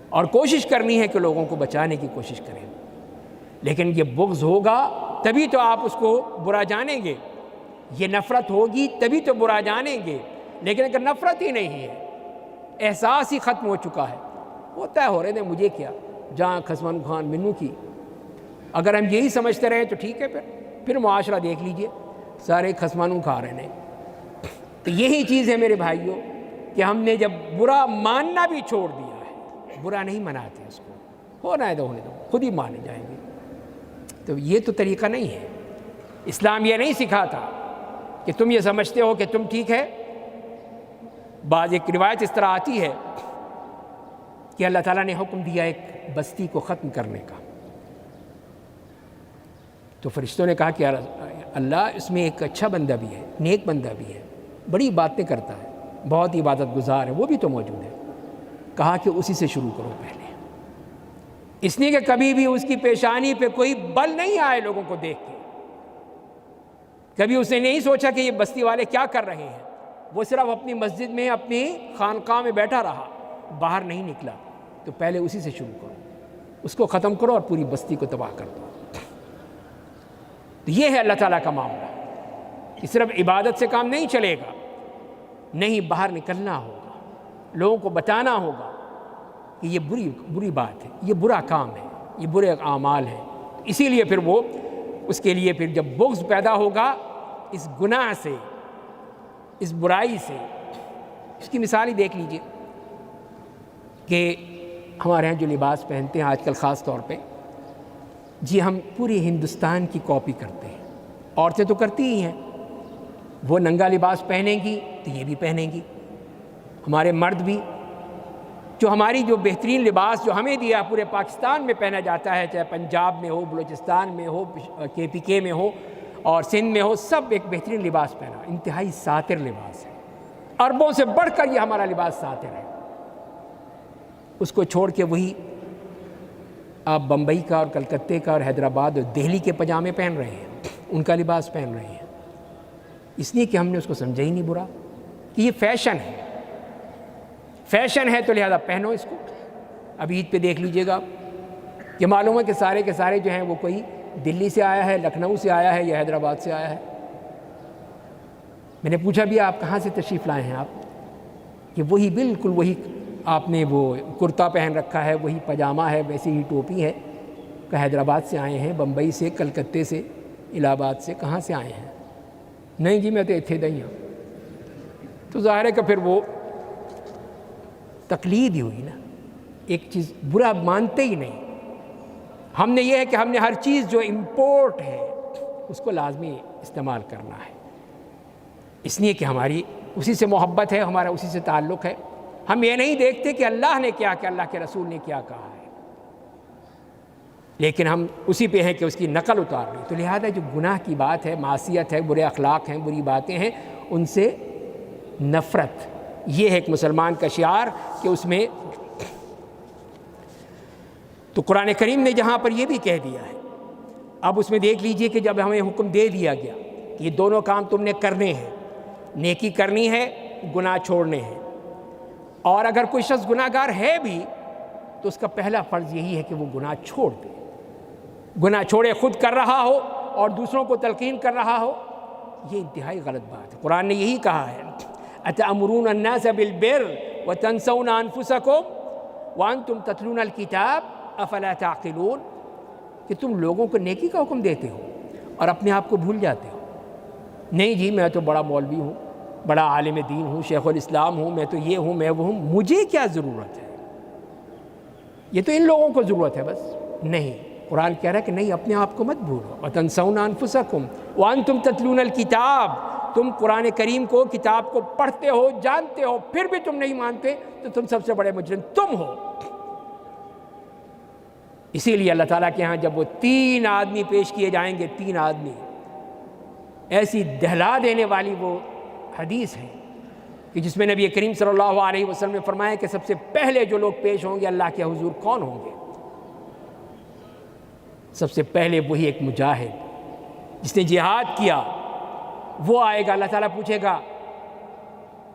اور کوشش کرنی ہے کہ لوگوں کو بچانے کی کوشش کریں، لیکن یہ بغض ہوگا تبھی تو آپ اس کو برا جانیں گے، یہ نفرت ہوگی تبھی تو برا جانیں گے، لیکن اگر نفرت ہی نہیں ہے، احساس ہی ختم ہو چکا ہے، وہ طے ہو رہے تھے مجھے کیا، جہاں خسمن خان منو کی، اگر ہم یہی سمجھتے رہے تو ٹھیک ہے، پھر معاشرہ دیکھ لیجئے، سارے خسمانوں کھا رہے ہیں۔ تو یہی چیز ہے میرے بھائیوں کہ ہم نے جب برا ماننا بھی چھوڑ دیا ہے، برا نہیں مناتے اس کو، ہونا ہے تو ہونے دو، خود ہی مانے جائیں گے، تو یہ تو طریقہ نہیں ہے۔ اسلام یہ نہیں سکھاتا کہ تم یہ سمجھتے ہو کہ تم ٹھیک ہے۔ بعض ایک روایت اس طرح آتی ہے کہ اللہ تعالیٰ نے حکم دیا ایک بستی کو ختم کرنے کا، تو فرشتوں نے کہا کہ اللہ اس میں ایک اچھا بندہ بھی ہے، نیک بندہ بھی ہے، بڑی باتیں کرتا ہے، بہت عبادت گزار ہے، وہ بھی تو موجود ہے۔ کہا کہ اسی سے شروع کرو پہلے، اس لیے کہ کبھی بھی اس کی پیشانی پہ کوئی بل نہیں آئے لوگوں کو دیکھ کے، کبھی اس نے نہیں سوچا کہ یہ بستی والے کیا کر رہے ہیں، وہ صرف اپنی مسجد میں، اپنی خانقاہ میں بیٹھا رہا، باہر نہیں نکلا، تو پہلے اسی سے شروع کرو، اس کو ختم کرو اور پوری بستی کو تباہ کر دو۔ تو یہ ہے اللہ تعالیٰ کا معاملہ کہ صرف عبادت سے کام نہیں چلے گا، نہیں، باہر نکلنا ہوگا، لوگوں کو بتانا ہوگا کہ یہ بری بات ہے، یہ برا کام ہے، یہ برے اعمال ہیں، اسی لیے پھر وہ اس کے لیے پھر جب بغض پیدا ہوگا اس گناہ سے، اس برائی سے، اس کی مثال ہی دیکھ لیجئے کہ ہمارے ہاں جو لباس پہنتے ہیں آج کل خاص طور پہ، جی ہم پوری ہندوستان کی کاپی کرتے ہیں. عورتیں تو کرتی ہی ہیں، وہ ننگا لباس پہنیں گی تو یہ بھی پہنیں گی. ہمارے مرد بھی جو ہماری جو بہترین لباس جو ہمیں دیا پورے پاکستان میں پہنا جاتا ہے، چاہے پنجاب میں ہو، بلوچستان میں ہو، KPK میں ہو اور سندھ میں ہو، سب ایک بہترین لباس پہنا، انتہائی ساتر لباس ہے. عربوں سے بڑھ کر یہ ہمارا لباس ساتر ہے. اس کو چھوڑ کے وہی آپ بمبئی کا اور کلکتے کا اور حیدرآباد اور دہلی کے پجامے پہن رہے ہیں، ان کا لباس پہن رہے ہیں، اس لیے کہ ہم نے اس کو سمجھا ہی نہیں برا کہ یہ فیشن ہے. فیشن ہے تو لہذا پہنو اس کو. اب عید پہ دیکھ لیجئے گا کہ معلوم ہے کہ سارے کے سارے جو ہیں وہ کوئی دلی سے آیا ہے، لکھنؤ سے آیا ہے یا حیدرآباد سے آیا ہے. میں نے پوچھا بھی آپ کہاں سے تشریف لائے ہیں آپ، کہ وہی بالکل وہی آپ نے وہ کرتا پہن رکھا ہے، وہی پاجامہ ہے، ویسی ہی ٹوپی ہے، کہ حیدرآباد سے آئے ہیں، بمبئی سے، کلکتے سے، الہ آباد سے، کہاں سے آئے ہیں؟ نہیں جی میں تو اتھے دہی ہوں. تو ظاہر ہے کہ پھر وہ تقلید ہی ہوئی نا، ایک چیز برا مانتے ہی نہیں. ہم نے یہ ہے کہ ہم نے ہر چیز جو امپورٹ ہے اس کو لازمی استعمال کرنا ہے، اس لیے کہ ہماری اسی سے محبت ہے، ہمارا اسی سے تعلق ہے. ہم یہ نہیں دیکھتے کہ اللہ نے کیا کہ اللہ کے رسول نے کیا کہا ہے، لیکن ہم اسی پہ ہیں کہ اس کی نقل اتار لیں. تو لہذا جو گناہ کی بات ہے، معصیت ہے، برے اخلاق ہیں، بری باتیں ہیں، ان سے نفرت، یہ ہے ایک مسلمان کا شعار کہ اس میں. تو قرآن کریم نے جہاں پر یہ بھی کہہ دیا ہے، اب اس میں دیکھ لیجئے کہ جب ہمیں حکم دے دیا گیا کہ یہ دونوں کام تم نے کرنے ہیں، نیکی کرنی ہے، گناہ چھوڑنے ہیں. اور اگر کوئی شخص گناہ گار ہے بھی تو اس کا پہلا فرض یہی ہے کہ وہ گناہ چھوڑ دے. گناہ چھوڑے، خود کر رہا ہو اور دوسروں کو تلقین کر رہا ہو، یہ انتہائی غلط بات ہے. قرآن نے یہی کہا ہے، أَتَأْمُرُونَ النَّاسَ بِالْبِرِّ وَتَنْسَوْنَ أَنفُسَكُمْ وَأَنْتُمْ تَتْلُونَ الْكِتَابَ أَفَلَا تَعْقِلُونَ، کہ تم لوگوں کو نیکی کا حکم دیتے ہو اور اپنے آپ کو بھول جاتے ہو. نہیں جی میں تو بڑا مولوی ہوں، بڑا عالم دین ہوں، شیخ الاسلام ہوں، میں تو یہ ہوں، میں وہ ہوں، مجھے کیا ضرورت ہے، یہ تو ان لوگوں کو ضرورت ہے بس. نہیں، قرآن کہہ رہا ہے کہ نہیں، اپنے آپ کو مت بھولو. وَتَنْسَوْنَ أَنفُسَكُمْ وَأَنْتُمْ تَتْلُونَ الْكِتَابَ، تم قرآن کریم کو، کتاب کو پڑھتے ہو، جانتے ہو، پھر بھی تم نہیں مانتے تو تم سب سے بڑے مجرم تم ہو. اسی لیے اللہ تعالیٰ کے ہاں جب وہ 3 آدمی پیش کیے جائیں گے، 3 آدمی، ایسی دہلا دینے والی وہ حدیث ہے کہ جس میں نبی کریم صلی اللہ علیہ وسلم نے فرمایا کہ سب سے پہلے جو لوگ پیش ہوں گے اللہ کے حضور کون ہوں گے؟ سب سے پہلے وہی ایک مجاہد جس نے جہاد کیا، وہ آئے گا. اللہ تعالیٰ پوچھے گا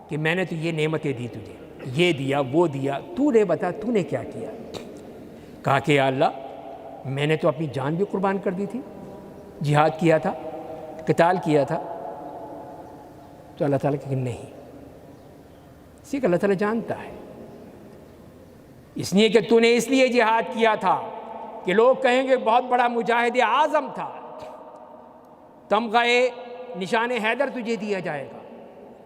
کہ میں نے تو یہ نعمتیں دی تجھے، یہ دیا، وہ دیا، تو نے بتا تو نے کیا کیا؟ کہا کہ یا اللہ میں نے تو اپنی جان بھی قربان کر دی تھی، جہاد کیا تھا، قتال کیا تھا. تو اللہ تعالیٰ کہ نہیں، اسی کہ اللہ تعالیٰ جانتا ہے، اس لیے کہ تو نے اس لیے جہاد کیا تھا کہ لوگ کہیں گے بہت بڑا مجاہد اعظم تھا. تمغہ نشان حیدر تجھے دیا جائے گا،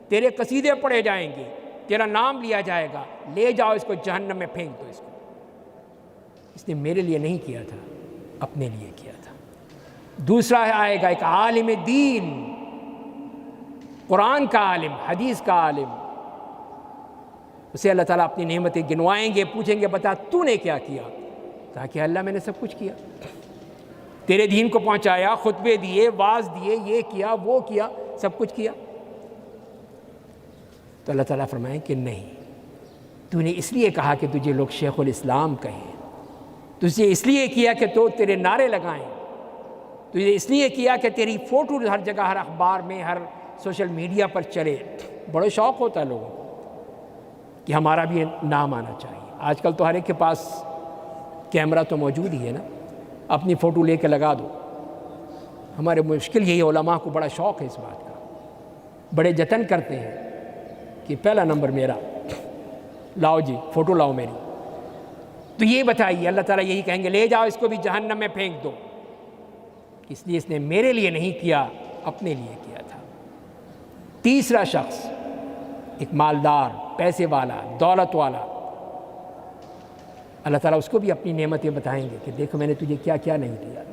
تیرے قصیدے پڑھے جائیں گے، تیرا نام لیا جائے گا، لے جاؤ اس کو جہنم میں پھینک دو اس کو. اس نے میرے لیے نہیں کیا تھا، اپنے لیے کیا تھا. دوسرا آئے گا ایک عالم دین، قرآن کا عالم، حدیث کا عالم، اسے اللہ تعالیٰ اپنی نعمتیں گنوائیں گے، پوچھیں گے بتا تو نے کیا کیا؟ کہا کہ اللہ میں نے سب کچھ کیا، تیرے دین کو پہنچایا، خطبے دیے، واعظ دیے، یہ کیا، وہ کیا، سب کچھ کیا. تو اللہ تعالیٰ فرمائیں کہ نہیں، تو نے اس لیے کہا کہ تجھے لوگ شیخ الاسلام کہیں، تجھے اس لیے کیا کہ تو تیرے نعرے لگائیں، تجھے اس لیے کیا کہ تیری فوٹو ہر جگہ، ہر اخبار میں، ہر سوشل میڈیا پر چلے. بڑا شوق ہوتا ہے لوگوں کو کہ ہمارا بھی نام آنا چاہیے. آج کل تو ہر ایک کے پاس کیمرہ تو موجود ہی ہے نا، اپنی فوٹو لے کے لگا دو. ہمارے مشکل یہی علماء کو بڑا شوق ہے اس بات کا، بڑے جتن کرتے ہیں کہ پہلا نمبر میرا، لاؤ جی فوٹو لاؤ میری. تو یہ بتائیے اللہ تعالیٰ یہی کہیں گے لے جاؤ اس کو بھی جہنم میں پھینک دو. اس لیے اس نے میرے لیے نہیں کیا، اپنے لیے کیا تھا۔ تیسرا شخص ایک مالدار، پیسے والا، دولت والا، اللہ تعالیٰ اس کو بھی اپنی نعمتیں بتائیں گے کہ دیکھو میں نے تجھے کیا کیا نہیں دیا،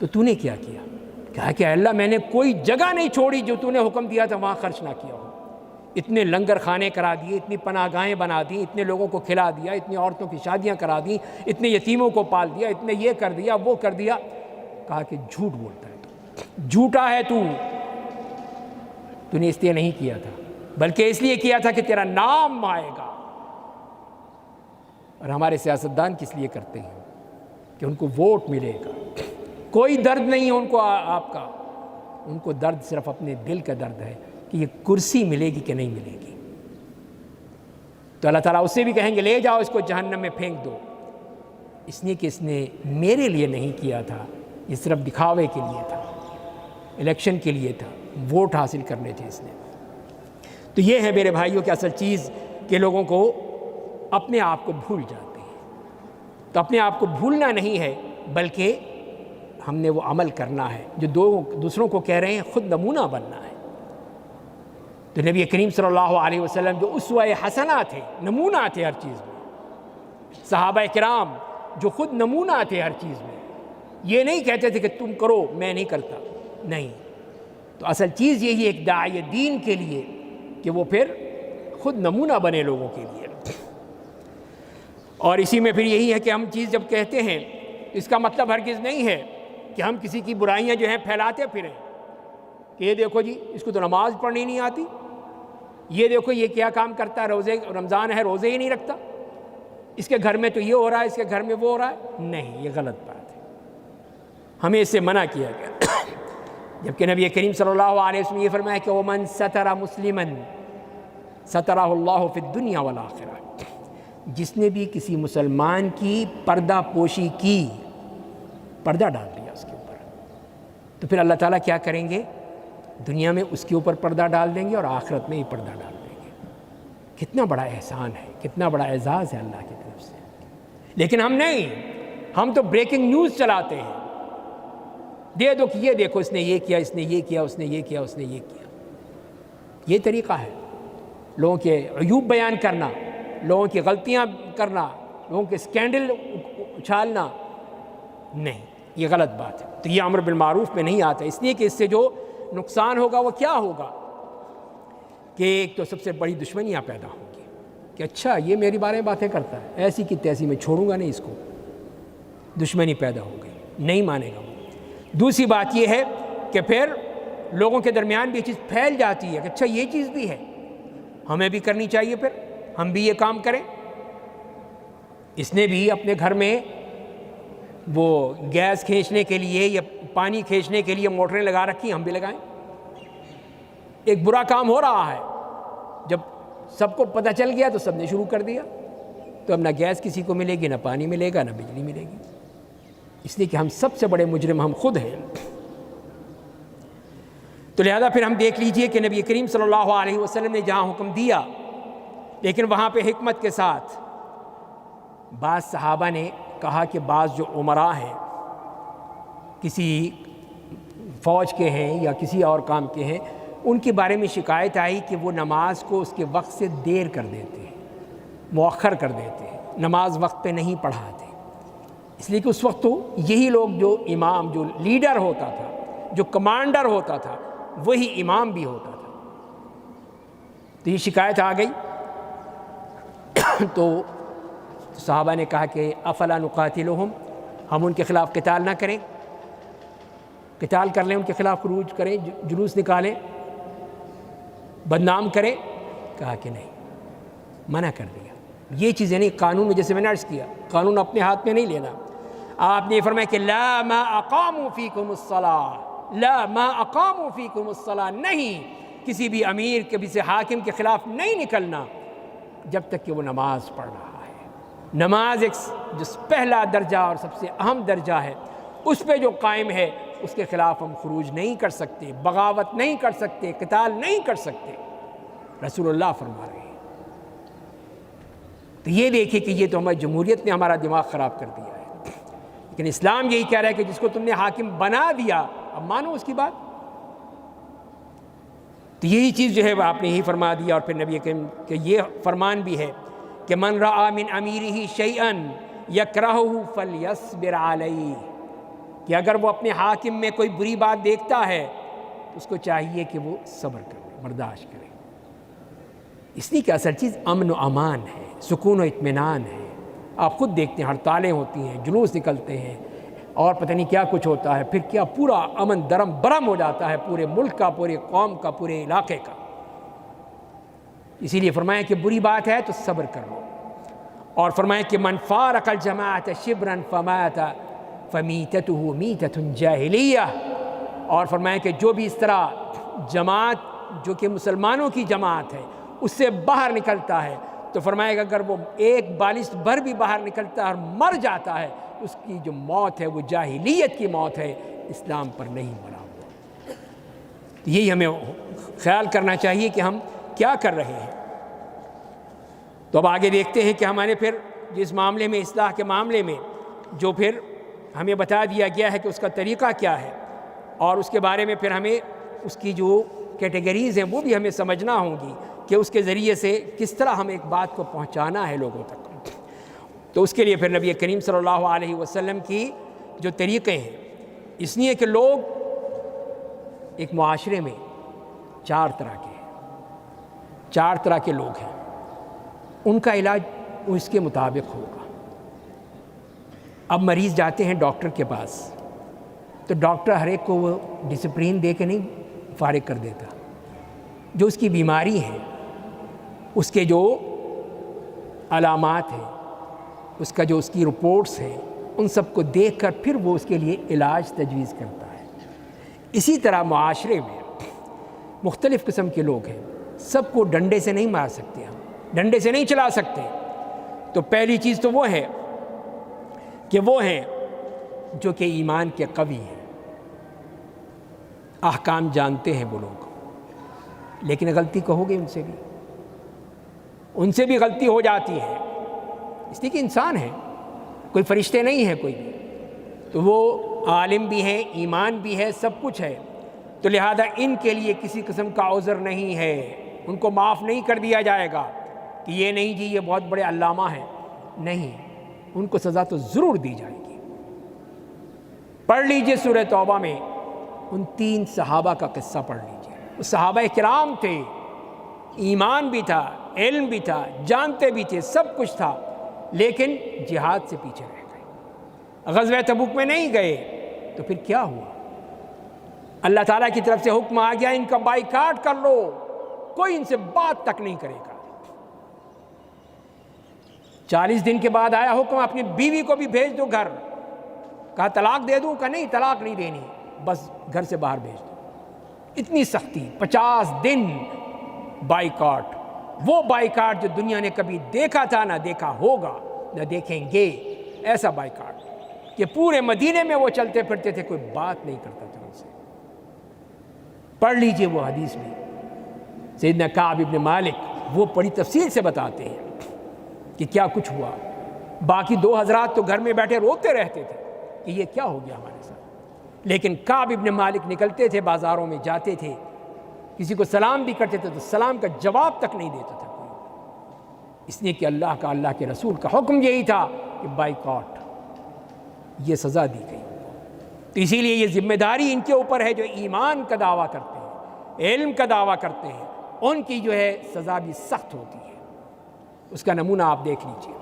تو نے کیا کیا؟ کہا کہ اللہ میں نے کوئی جگہ نہیں چھوڑی جو تو نے حکم دیا تھا وہاں خرچ نہ کیا ہو۔ اتنے لنگر خانے کرا دیے، اتنی پناہ گاہیں بنا دی، اتنے لوگوں کو کھلا دیا، اتنی عورتوں کی شادیاں کرا دیں، اتنے یتیموں کو پال دیا، اتنے یہ کر دیا وہ کر دیا۔ کہا کہ جھوٹ بولتا ہے، جھوٹا ہے تو نے اس لیے نہیں کیا تھا، بلکہ اس لیے کیا تھا کہ تیرا نام آئے گا۔ اور ہمارے سیاستدان کس لیے کرتے ہیں؟ کہ ان کو ووٹ ملے گا۔ کوئی درد نہیں ہے ان کو آپ کا، ان کو درد صرف اپنے دل کا درد ہے کہ یہ کرسی ملے گی کہ نہیں ملے گی۔ تو اللہ تعالیٰ اسے بھی کہیں گے لے جاؤ اس کو جہنم میں پھینک دو، اس لیے کہ اس نے میرے لیے نہیں کیا تھا، یہ صرف دکھاوے کے لیے تھا، الیکشن کے لیے تھا، ووٹ حاصل کرنے تھے اس نے۔ تو یہ ہے میرے بھائیوں کی اصل چیز کہ لوگوں کو اپنے آپ کو بھول جاتے ہیں۔ تو اپنے آپ کو بھولنا نہیں ہے، بلکہ ہم نے وہ عمل کرنا ہے جو دوسروں کو کہہ رہے ہیں، خود نمونہ بننا ہے۔ تو نبی کریم صلی اللہ علیہ وسلم جو اسوہ حسنہ تھے، نمونہ تھے ہر چیز میں، صحابہ کرام جو خود نمونہ تھے ہر چیز میں، یہ نہیں کہتے تھے کہ تم کرو میں نہیں کرتا، نہیں۔ تو اصل چیز یہی ہے ایک داعی دین کے لیے کہ وہ پھر خود نمونہ بنے لوگوں کے لیے۔ اور اسی میں پھر یہی ہے کہ ہم چیز جب کہتے ہیں اس کا مطلب ہرگز نہیں ہے کہ ہم کسی کی برائیاں جو ہیں پھیلاتے پھریں کہ یہ دیکھو جی اس کو تو نماز پڑھنی نہیں آتی، یہ دیکھو یہ کیا کام کرتا ہے، روزے رمضان ہے روزے ہی نہیں رکھتا، اس کے گھر میں تو یہ ہو رہا ہے، اس کے گھر میں وہ ہو رہا ہے۔ نہیں، یہ غلط بات ہے، ہمیں اس سے منع کیا گیا۔ جبکہ نبی کریم صلی اللہ علیہ وسلم یہ فرمایا کہ وَمَن سَتَرَ مُسْلِمًا سَتَرَهُ اللَّهُ فِي الدُّنْيَا وَالْآخِرَةِ، جس نے بھی کسی مسلمان کی پردہ پوشی کی، پردہ ڈال دیا اس کے اوپر، تو پھر اللہ تعالیٰ کیا کریں گے؟ دنیا میں اس کے اوپر پردہ ڈال دیں گے اور آخرت میں ہی پردہ ڈال دیں گے۔ کتنا بڑا احسان ہے، کتنا بڑا اعزاز ہے اللہ کی طرف سے۔ لیکن ہم نہیں، ہم تو بریکنگ نیوز چلاتے ہیں، دے دو کہ یہ دیکھو اس نے یہ کیا، اس نے یہ کیا، اس نے یہ کیا، اس نے یہ کیا۔ یہ طریقہ ہے لوگوں کے عیوب بیان کرنا، لوگوں کی غلطیاں کرنا، لوگوں کے اسکینڈل اچھالنا، نہیں، یہ غلط بات ہے۔ تو یہ امر بالمعروف میں نہیں آتا، اس لیے کہ اس سے جو نقصان ہوگا وہ کیا ہوگا کہ ایک تو سب سے بڑی دشمنیاں پیدا ہوں گی کہ اچھا یہ میری بارے میں باتیں کرتا ہے، ایسی کی تیسی میں چھوڑوں گا نہیں اس کو، دشمنی پیدا ہو گئی، نہیں مانے گا وہ۔ دوسری بات یہ ہے کہ پھر لوگوں کے درمیان بھی یہ چیز پھیل جاتی ہے کہ اچھا یہ چیز بھی ہے، ہمیں بھی کرنی چاہیے، پھر ہم بھی یہ کام کریں۔ اس نے بھی اپنے گھر میں وہ گیس کھینچنے کے لیے یا پانی کھینچنے کے لیے موٹریں لگا رکھی، ہم بھی لگائیں۔ ایک برا کام ہو رہا ہے، جب سب کو پتہ چل گیا تو سب نے شروع کر دیا، تو اب نہ گیس کسی کو ملے گی، نہ پانی ملے گا، نہ بجلی ملے گی، اس لیے کہ ہم سب سے بڑے مجرم ہم خود ہیں۔ تو لہذا پھر ہم دیکھ لیجئے کہ نبی کریم صلی اللہ علیہ وسلم نے جہاں حکم دیا، لیکن وہاں پہ حکمت کے ساتھ بعض صحابہ نے کہا کہ بعض جو عمراء ہیں، کسی فوج کے ہیں یا کسی اور کام کے ہیں، ان کے بارے میں شکایت آئی کہ وہ نماز کو اس کے وقت سے دیر کر دیتے ہیں، مؤخر کر دیتے ہیں، نماز وقت پہ نہیں پڑھاتے، اس لیے کہ اس وقت تو یہی لوگ جو امام، جو لیڈر ہوتا تھا، جو کمانڈر ہوتا تھا، وہی امام بھی ہوتا تھا۔ تو یہ شکایت آ گئی، تو صحابہ نے کہا کہ افلا نقاتلہم، ہم ان کے خلاف قتال نہ کریں، قتال کر لیں، ان کے خلاف خروج کریں، جلوس نکالیں، بدنام کریں؟ کہا کہ نہیں، منع کر دیا۔ یہ چیزیں نہیں، قانون میں جیسے میں نے عرض کیا، قانون اپنے ہاتھ میں نہیں لینا۔ آپ نے فرمایا کہ لا ما اقاموا فیکم الصلاۃ، لا ما اقاموا فیکم الصلاۃ، نہیں، کسی بھی امیر، کسی سے حاکم کے خلاف نہیں نکلنا جب تک کہ وہ نماز پڑھ رہا ہے۔ نماز ایک جو پہلا درجہ اور سب سے اہم درجہ ہے، اس پہ جو قائم ہے، اس کے خلاف ہم خروج نہیں کر سکتے، بغاوت نہیں کر سکتے، قتال نہیں کر سکتے، رسول اللہ فرما رہے ہیں۔ تو یہ دیکھیں کہ یہ تو ہماری جمہوریت نے ہمارا دماغ خراب کر دیا ہے، لیکن اسلام یہی کہہ رہا ہے کہ جس کو تم نے حاکم بنا دیا اب مانو اس کی بات. تو یہی چیز جو ہے وہ آپ نے یہی فرما دیا. اور پھر نبی کریم کہ یہ فرمان بھی ہے کہ من رأى من امیرہ شیئا یکرہہ فلیصبر علیہ، کہ اگر وہ اپنے حاکم میں کوئی بری بات دیکھتا ہے تو اس کو چاہیے کہ وہ صبر کرے، برداشت کرے. اس لیے کہ اصل چیز امن و امان ہے، سکون و اطمینان ہے. آپ خود دیکھتے ہیں ہڑتالیں ہوتی ہیں، جلوس نکلتے ہیں اور پتہ نہیں کیا کچھ ہوتا ہے، پھر کیا پورا امن درم برم ہو جاتا ہے پورے ملک کا، پورے قوم کا، پورے علاقے کا. اسی لیے فرمایا کہ بری بات ہے تو صبر کر لو. اور فرمایا کہ من فارق الجماعت شبرا فمات فمیتتہ میتۃ جاہلیہ. اور فرمایا کہ جو بھی اس طرح جماعت جو کہ مسلمانوں کی جماعت ہے اس سے باہر نکلتا ہے تو فرمایا کہ اگر وہ ایک بالشت بھر بھی باہر نکلتا ہے اور مر جاتا ہے اس کی جو موت ہے وہ جاہلیت کی موت ہے، اسلام پر نہیں مرا ہوا. یہی ہمیں خیال کرنا چاہیے کہ ہم کیا کر رہے ہیں. تو اب آگے دیکھتے ہیں کہ ہمارے پھر جس معاملے میں اصلاح کے معاملے میں جو پھر ہمیں بتا دیا گیا ہے کہ اس کا طریقہ کیا ہے، اور اس کے بارے میں پھر ہمیں اس کی جو کیٹیگریز ہیں وہ بھی ہمیں سمجھنا ہوں گی کہ اس کے ذریعے سے کس طرح ہم ایک بات کو پہنچانا ہے لوگوں تک. تو اس کے لیے پھر نبی کریم صلی اللہ علیہ وسلم کی جو طریقے ہیں، اس لیے کہ لوگ ایک معاشرے میں چار طرح کے لوگ ہیں، ان کا علاج اس کے مطابق ہوگا. اب مریض جاتے ہیں ڈاکٹر کے پاس تو ڈاکٹر ہر ایک کو وہ ڈسپلن دے کے نہیں فارغ کر دیتا. جو اس کی بیماری ہے، اس کے جو علامات ہیں، اس کا جو اس کی رپورٹس ہیں، ان سب کو دیکھ کر پھر وہ اس کے لیے علاج تجویز کرتا ہے. اسی طرح معاشرے میں مختلف قسم کے لوگ ہیں، سب کو ڈنڈے سے نہیں مار سکتے، ہم ڈنڈے سے نہیں چلا سکتے. تو پہلی چیز تو وہ ہے کہ وہ ہیں جو کہ ایمان کے قوی ہیں، احکام جانتے ہیں وہ لوگ، لیکن غلطی کہو گے ان سے بھی غلطی ہو جاتی ہے، اس لیے کہ انسان ہے، کوئی فرشتے نہیں ہے کوئی بھی. تو وہ عالم بھی ہیں، ایمان بھی ہے، سب کچھ ہے. تو لہذا ان کے لیے کسی قسم کا عذر نہیں ہے، ان کو معاف نہیں کر دیا جائے گا کہ یہ نہیں جی یہ بہت بڑے علامہ ہیں. نہیں، ان کو سزا تو ضرور دی جائے گی. پڑھ لیجئے سورہ توبہ میں ان 3 صحابہ کا قصہ پڑھ لیجئے. وہ صحابہ کرام تھے، ایمان بھی تھا، علم بھی تھا، جانتے بھی تھے، سب کچھ تھا، لیکن جہاد سے پیچھے رہ گئے، غزوہ تبوک میں نہیں گئے. تو پھر کیا ہوا؟ اللہ تعالیٰ کی طرف سے حکم آ گیا ان کا بائیکاٹ کر لو، کوئی ان سے بات تک نہیں کرے گا. 40 دن کے بعد آیا حکم اپنی بیوی کو بھی بھیج دو گھر. کہا طلاق دے دوں؟ کہا نہیں طلاق نہیں دینی، بس گھر سے باہر بھیج دو. اتنی سختی، 50 دن بائیکاٹ. وہ بائیکاٹ جو دنیا نے کبھی دیکھا تھا، نہ دیکھا ہوگا، نہ دیکھیں گے. ایسا بائیکاٹ کہ پورے مدینے میں وہ چلتے پھرتے تھے، کوئی بات نہیں کرتا تھا ان سے. پڑھ لیجئے وہ حدیث میں سیدنا کعب ابن مالک وہ بڑی تفصیل سے بتاتے ہیں کہ کیا کچھ ہوا. باقی 2 حضرات تو گھر میں بیٹھے روتے رہتے تھے کہ یہ کیا ہو گیا ہمارے ساتھ. لیکن کعب ابن مالک نکلتے تھے، بازاروں میں جاتے تھے، کسی کو سلام بھی کرتے تھے تو سلام کا جواب تک نہیں دیتا تھا کوئی. اس لیے کہ اللہ کے رسول کا حکم یہی تھا کہ بائیکاٹ، یہ سزا دی گئی. تو اسی لیے یہ ذمہ داری ان کے اوپر ہے جو ایمان کا دعویٰ کرتے ہیں، علم کا دعویٰ کرتے ہیں. ان کی جو ہے سزا بھی سخت ہوتی ہے. اس کا نمونہ آپ دیکھ لیجئے.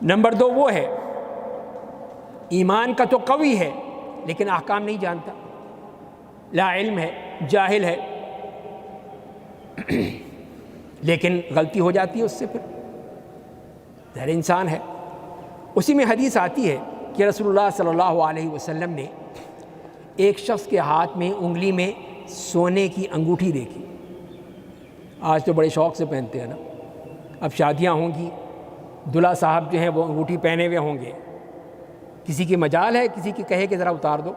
نمبر 2 وہ ہے ایمان کا تو قوی ہے لیکن احکام نہیں جانتا، لا علم ہے، جاہل ہے، لیکن غلطی ہو جاتی ہے اس سے، پھر ظاہر انسان ہے. اسی میں حدیث آتی ہے کہ رسول اللہ صلی اللہ علیہ وسلم نے ایک شخص کے ہاتھ میں انگلی میں سونے کی انگوٹھی دیکھی. آج تو بڑے شوق سے پہنتے ہیں نا. اب شادیاں ہوں گی، دلہا صاحب جو ہیں وہ انگوٹھی پہنے ہوئے ہوں گے. کسی کی مجال ہے کسی کی کہے کہ ذرا اتار دو،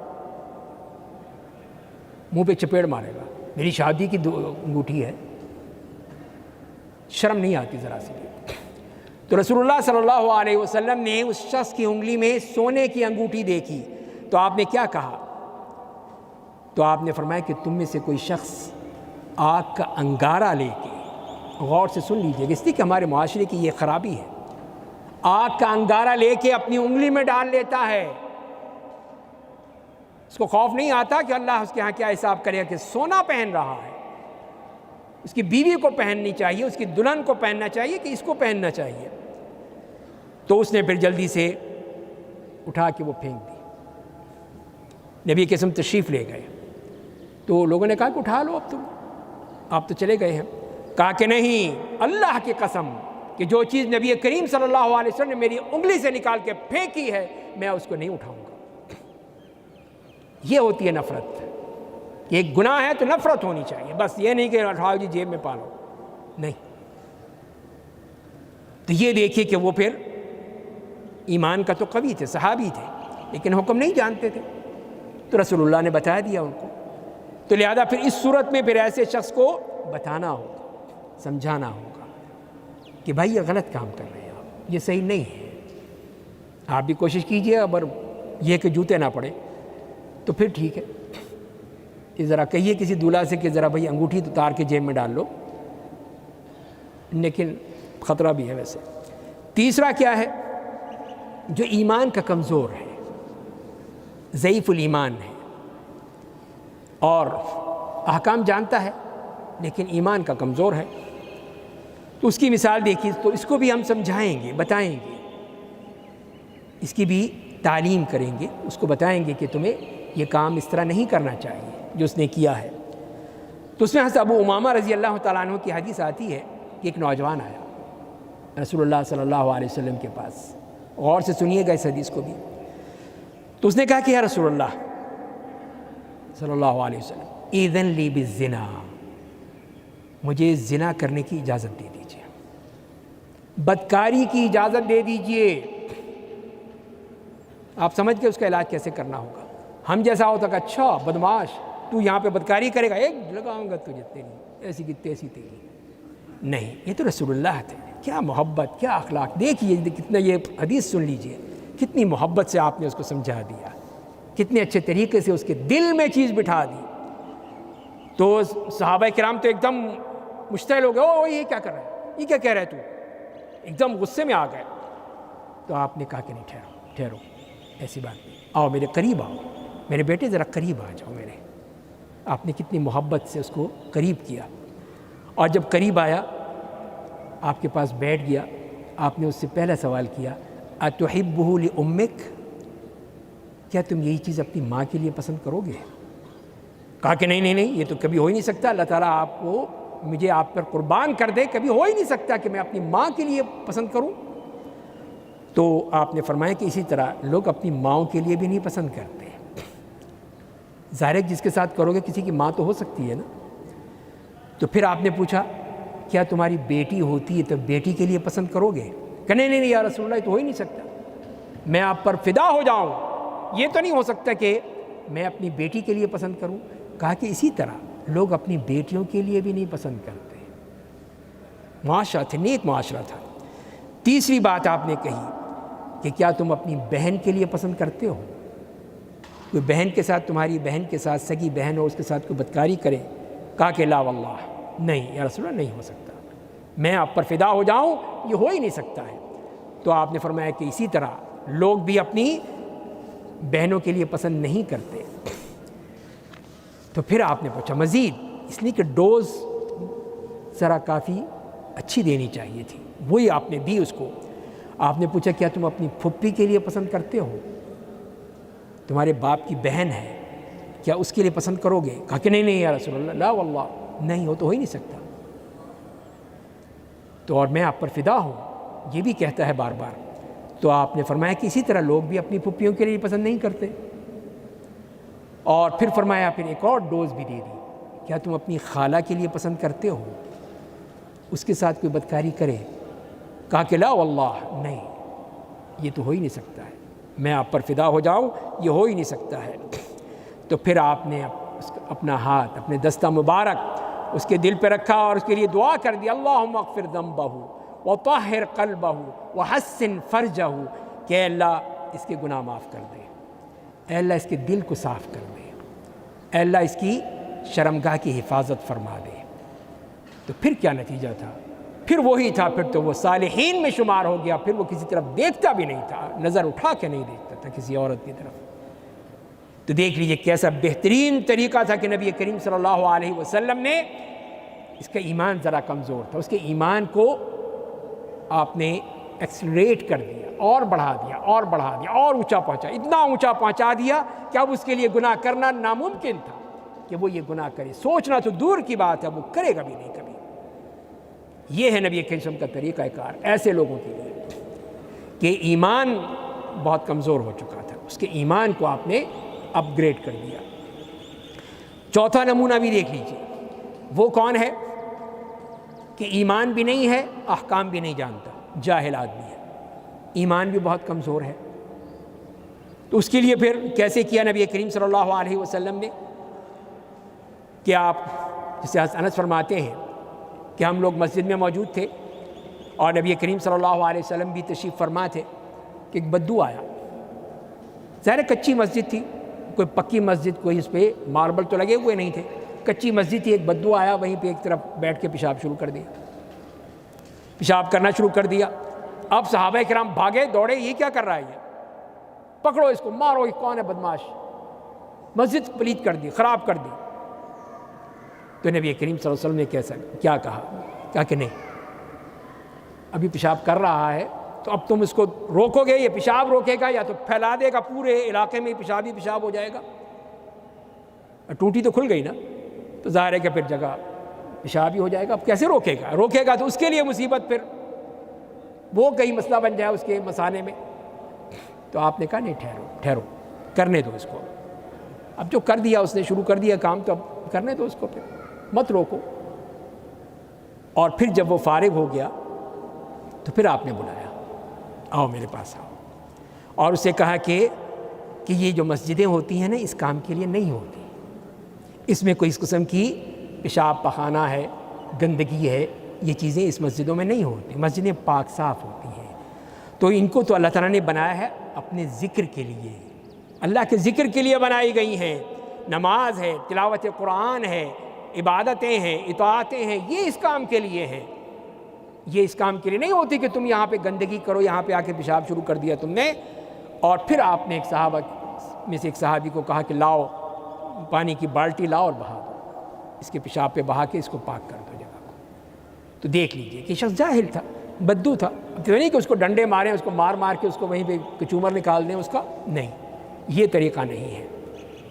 منہ پہ چپیڑ مارے گا، میری شادی کی انگوٹھی ہے. شرم نہیں آتی ذرا سی. تو رسول اللہ صلی اللہ علیہ وسلم نے اس شخص کی انگلی میں سونے کی انگوٹھی دیکھی تو آپ نے کیا کہا؟ تو آپ نے فرمایا کہ تم میں سے کوئی شخص آگ کا انگارہ لے کے، غور سے سن لیجئے اس لیے کہ ہمارے معاشرے کی یہ خرابی ہے، آگ کا انگارہ لے کے اپنی انگلی میں ڈال لیتا ہے، اس کو خوف نہیں آتا کہ اللہ اس کے ہاں کیا حساب کرے کہ سونا پہن رہا ہے، اس کی بیوی کو پہننی چاہیے، اس کی دلہن کو پہننا چاہیے کہ اس کو پہننا چاہیے؟ تو اس نے پھر جلدی سے اٹھا کے وہ پھینک دی۔ نبی کے قسم تشریف لے گئے تو لوگوں نے کہا کہ اٹھا لو، اب آپ تو چلے گئے ہیں۔ کہا کہ نہیں، اللہ کی قسم کہ جو چیز نبی کریم صلی اللہ علیہ وسلم نے میری انگلی سے نکال کے پھینکی ہے میں اس کو نہیں اٹھاؤں گا۔ یہ ہوتی ہے نفرت کہ ایک گناہ ہے تو نفرت ہونی چاہیے، بس یہ نہیں کہ اٹھاؤ جی جیب میں پالو، نہیں۔ تو یہ دیکھیے کہ وہ پھر ایمان کا تو قوی تھے، صحابی تھے، لیکن حکم نہیں جانتے تھے، تو رسول اللہ نے بتا دیا ان کو۔ تو لہذا پھر اس صورت میں پھر ایسے شخص کو بتانا ہوگا، سمجھانا ہوگا کہ بھائی یہ غلط کام کر رہے ہیں آپ، یہ صحیح نہیں ہے۔ آپ بھی کوشش کیجئے، اگر یہ کہ جوتے نہ پڑے تو پھر ٹھیک ہے، کہ ذرا کہیے کسی دولہا سے کہ ذرا بھائی انگوٹھی تو اتار کے جیب میں ڈال لو، لیکن خطرہ بھی ہے ویسے۔ تیسرا کیا ہے؟ جو ایمان کا کمزور ہے، ضعیف الایمان ہے اور احکام جانتا ہے لیکن ایمان کا کمزور ہے، تو اس کی مثال دیکھیے، تو اس کو بھی ہم سمجھائیں گے، بتائیں گے، اس کی بھی تعلیم کریں گے، اس کو بتائیں گے کہ تمہیں یہ کام اس طرح نہیں کرنا چاہیے جو اس نے کیا ہے۔ تو اس میں حضرت ابو امامہ رضی اللہ تعالیٰ عنہ کی حدیث آتی ہے کہ ایک نوجوان آیا رسول اللہ صلی اللہ علیہ وسلم کے پاس، غور سے سنیے گا اس حدیث کو بھی۔ تو اس نے کہا کہ یا رسول اللہ صلی اللہ علیہ وسلم، اذن لی بالزنا، مجھے زنا کرنے کی اجازت دے دیجیے، بدکاری کی اجازت دے دیجیے۔ آپ سمجھ کے اس کا علاج کیسے کرنا ہوگا؟ ہم جیسا ہوتا کہ اچھا بدماش تو یہاں پہ بدکاری کرے گا، ایک لگاؤں گا تجھے تیری ایسی کی تیسی تیری۔ نہیں، یہ تو رسول اللہ تھے، کیا محبت، کیا اخلاق، دیکھیے کتنا، یہ حدیث سن لیجئے کتنی محبت سے آپ نے اس کو سمجھا دیا، کتنے اچھے طریقے سے اس کے دل میں چیز بٹھا دی۔ تو صحابہ کرام تو ایک دم مشتعل ہو گئے، او یہ کیا کر رہا ہے، یہ کیا کہہ رہا ہے تو، ایک دم غصے میں آ گئے۔ تو آپ نے کہا کہ نہیں، ٹھہرو، ایسی بات نہیں، آؤ میرے قریب آؤ، میرے بیٹے ذرا قریب آ جاؤ میرے۔ آپ نے کتنی محبت سے اس کو قریب کیا، اور جب قریب آیا آپ کے پاس بیٹھ گیا، آپ نے اس سے پہلا سوال کیا، اتحبہ لامک، کیا تم یہی چیز اپنی ماں کے لیے پسند کرو گے؟ کہا کہ نہیں، یہ تو کبھی ہو ہی نہیں سکتا، اللہ تعالیٰ آپ کو، مجھے آپ پر قربان کر دے، کبھی ہو ہی نہیں سکتا کہ میں اپنی ماں کے لیے پسند کروں۔ تو آپ نے فرمایا کہ اسی طرح لوگ اپنی ماؤں کے لیے بھی نہیں پسند کرتے، ظاہر ہے جس کے ساتھ کرو گے کسی کی ماں تو ہو سکتی ہے نا۔ تو پھر آپ نے پوچھا کیا تمہاری بیٹی ہوتی ہے تو بیٹی کے لیے پسند کرو گے؟ کہ نہیں یا رسول اللہ، یہ تو ہو ہی نہیں سکتا، میں آپ پر فدا ہو جاؤں، یہ تو نہیں ہو سکتا کہ میں اپنی بیٹی کے لیے پسند کروں۔ کہا کہ اسی طرح لوگ اپنی بیٹیوں کے لیے بھی نہیں پسند کرتے۔ معاشرہ تھا، نیک معاشرہ تھا۔ تیسری بات آپ نے کہی کہ کیا تم اپنی بہن کے لیے پسند کرتے ہو؟ کوئی بہن کے ساتھ، تمہاری بہن کے ساتھ، سگی بہن ہو، اس کے ساتھ کوئی بدکاری کرے؟ کہا کہ لا واللہ، نہیں یا رسول اللہ، نہیں ہو سکتا، میں آپ پر فدا ہو جاؤں، یہ ہو ہی نہیں سکتا ہے۔ تو آپ نے فرمایا کہ اسی طرح لوگ بھی اپنی بہنوں کے لیے پسند نہیں کرتے۔ تو پھر آپ نے پوچھا مزید، اس لیے کہ ڈوز ذرا کافی اچھی دینی چاہیے تھی، وہی آپ نے دی اس کو۔ آپ نے پوچھا کیا تم اپنی پھپھی کے لیے پسند کرتے ہو؟ تمہارے باپ کی بہن ہے، کیا اس کے لیے پسند کرو گے؟ کہا کہ نہیں یا رسول اللہ، لا واللہ، نہیں، وہ تو ہو ہی نہیں سکتا۔ تو اور میں آپ پر فدا ہوں، یہ بھی کہتا ہے بار بار۔ تو آپ نے فرمایا کہ اسی طرح لوگ بھی اپنی پھپھیوں کے لیے پسند نہیں کرتے۔ اور پھر فرمایا، پھر ایک اور ڈوز بھی دے دی، کیا تم اپنی خالہ کے لیے پسند کرتے ہو، اس کے ساتھ کوئی بدکاری کرے؟ کہا کہ لا واللہ، نہیں، یہ تو ہو ہی نہیں سکتا ہے، میں آپ پر فدا ہو جاؤں، یہ ہو ہی نہیں سکتا ہے۔ تو پھر آپ نے اپنا ہاتھ، اپنے دستہ مبارک اس کے دل پہ رکھا اور اس کے لیے دعا کر دی، اللہم اغفر ذنبہ وطہر قلبہ وحسن فرجہ، کہ اے اللہ اس کے گناہ معاف کر دے، اے اللہ اس کے دل کو صاف کر دے، اے اللہ اس کی شرمگاہ کی حفاظت فرما دے۔ تو پھر کیا نتیجہ تھا؟ پھر وہی تھا، پھر تو وہ صالحین میں شمار ہو گیا، پھر وہ کسی طرف دیکھتا بھی نہیں تھا، نظر اٹھا کے نہیں دیکھتا تھا کسی عورت کی طرف۔ تو دیکھ لیجئے کیسا بہترین طریقہ تھا کہ نبی کریم صلی اللہ علیہ وسلم نے، اس کا ایمان ذرا کمزور تھا، اس کے ایمان کو آپ نے ایکسلریٹ کر دیا، اور بڑھا دیا اور بڑھا دیا اور اونچا پہنچا، اتنا اونچا پہنچا دیا کہ اب اس کے لیے گناہ کرنا ناممکن تھا کہ وہ یہ گناہ کرے، سوچنا تو دور کی بات ہے، وہ کرے گا بھی نہیں کبھی۔ یہ ہے نبی کریم صلی اللہ علیہ وسلم کا طریقہ کار ایسے لوگوں کے لیے کہ ایمان بہت کمزور ہو چکا تھا، اس کے ایمان کو آپ نے اپ گریڈ کر دیا۔ چوتھا نمونہ بھی دیکھ لیجیے، وہ کون ہے کہ ایمان بھی نہیں ہے، احکام بھی نہیں جانتا، جاہل آدمی ہے، ایمان بھی بہت کمزور ہے۔ تو اس کے لیے پھر کیسے کیا نبی کریم صلی اللہ علیہ وسلم نے کہ آپ جسے انس فرماتے ہیں کہ ہم لوگ مسجد میں موجود تھے اور نبی کریم صلی اللہ علیہ وسلم بھی تشریف فرما تھے کہ ایک بدو آیا، ظاہر کچی مسجد تھی، کوئی پکی مسجد، کوئی اس پہ ماربل تو لگے ہوئے نہیں تھے، کچی مسجد تھی، ایک بدو آیا، وہیں پہ ایک طرف بیٹھ کے پیشاب شروع کر دیا، پیشاب کرنا شروع کر دیا۔ اب صحابہ کرام بھاگے دوڑے، یہ کیا کر رہا ہے، یہ پکڑو اس کو، مارو، یہ کون ہے بدماش، مسجد پلید کر دی، خراب کر دی۔ تو نبی کریم صلی اللہ علیہ وسلم نے کیا کہا کہ نہیں، ابھی پیشاب کر رہا ہے تو اب تم اس کو روکو گے، یہ پیشاب روکے گا یا تو پھیلا دے گا، پورے علاقے میں پیشاب ہی پیشاب ہو جائے گا۔ ٹوٹی تو کھل گئی نا، تو ظاہر ہے کہ پھر جگہ پیشاب ہی ہو جائے گا، اب کیسے روکے گا تو اس کے لیے مصیبت، پھر وہ کئی مسئلہ بن جائے اس کے مسانے میں۔ تو آپ نے کہا نہیں، ٹھہرو، کرنے دو اس کو، اب جو کر دیا اس نے، شروع کر دیا کام، تو اب کرنے دو اس کو، پھر مت روکو۔ اور پھر جب وہ فارغ ہو گیا تو پھر آپ نے بلایا، آؤ میرے پاس آؤ، اور اسے کہا کہ یہ جو مسجدیں ہوتی ہیں نا، اس کام کے لیے نہیں ہوتی، اس میں کوئی اس قسم کی پیشاب پخانہ ہے، گندگی ہے، یہ چیزیں اس مسجدوں میں نہیں ہوتی، مسجدیں پاک صاف ہوتی ہیں۔ تو ان کو تو اللہ تعالیٰ نے بنایا ہے اپنے ذکر کے لیے، اللہ کے ذکر کے لیے بنائی گئی ہیں، نماز ہے، تلاوت قرآن ہے، عبادتیں ہیں، اطاعتیں ہیں، یہ اس کام کے لیے ہیں، یہ اس کام کے لیے نہیں ہوتی کہ تم یہاں پہ گندگی کرو، یہاں پہ آ کے پیشاب شروع کر دیا تم نے۔ اور پھر آپ نے ایک صحابہ میں سے ایک صحابی کو کہا کہ لاؤ پانی کی بالٹی لاؤ اور بہا دو، اس کے پیشاب پہ بہا کے اس کو پاک کر دو جگہ کو۔ تو دیکھ لیجئے کہ شخص جاہل تھا، بدو تھا، تو نہیں کہ اس کو ڈنڈے ماریں، اس کو مار کے اس کو وہیں پہ کچومر نکال دیں اس کا، نہیں، یہ طریقہ نہیں ہے،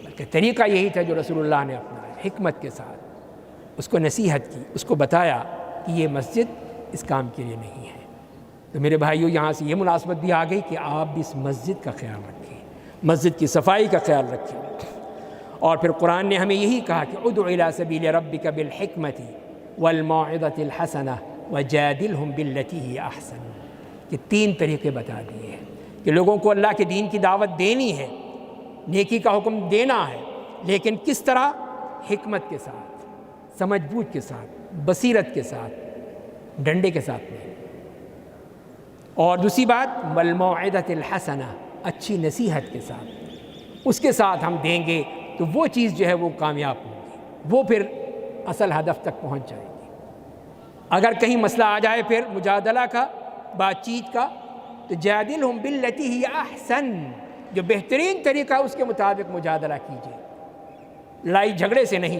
بلکہ طریقہ یہی تھا جو رسول اللہ نے اپنایا، حکمت کے ساتھ اس کو نصیحت کی، اس کو بتایا کہ یہ مسجد اس کام کے لیے نہیں ہے۔ تو میرے بھائیو، یہاں سے یہ مناسبت بھی آ گئی کہ آپ بھی اس مسجد کا خیال رکھیں، مسجد کی صفائی کا خیال رکھیں۔ اور پھر قرآن نے ہمیں یہی کہا کہ ادع الی سبیل ربک بالحکمۃ والموعظۃ الحسنہ وجادلہم باللتی ہی احسن، کہ تین طریقے بتا دیے ہیں کہ لوگوں کو اللہ کے دین کی دعوت دینی ہے، نیکی کا حکم دینا ہے، لیکن کس طرح؟ حکمت کے ساتھ، سمجھ بوجھ کے ساتھ، بصیرت کے ساتھ، ڈنڈے کے ساتھ نہیں۔ اور دوسری بات والموعظۃ الحسنہ، اچھی نصیحت کے ساتھ، اس کے ساتھ ہم دیں گے تو وہ چیز جو ہے وہ کامیاب ہوگی، وہ پھر اصل ہدف تک پہنچ جائے گی۔ اگر کہیں مسئلہ آ جائے پھر مجادلہ کا، بات چیت کا، تو جادلہم باللتی ہی احسن، جو بہترین طریقہ اس کے مطابق مجادلہ کیجیے، لڑائی جھگڑے سے نہیں،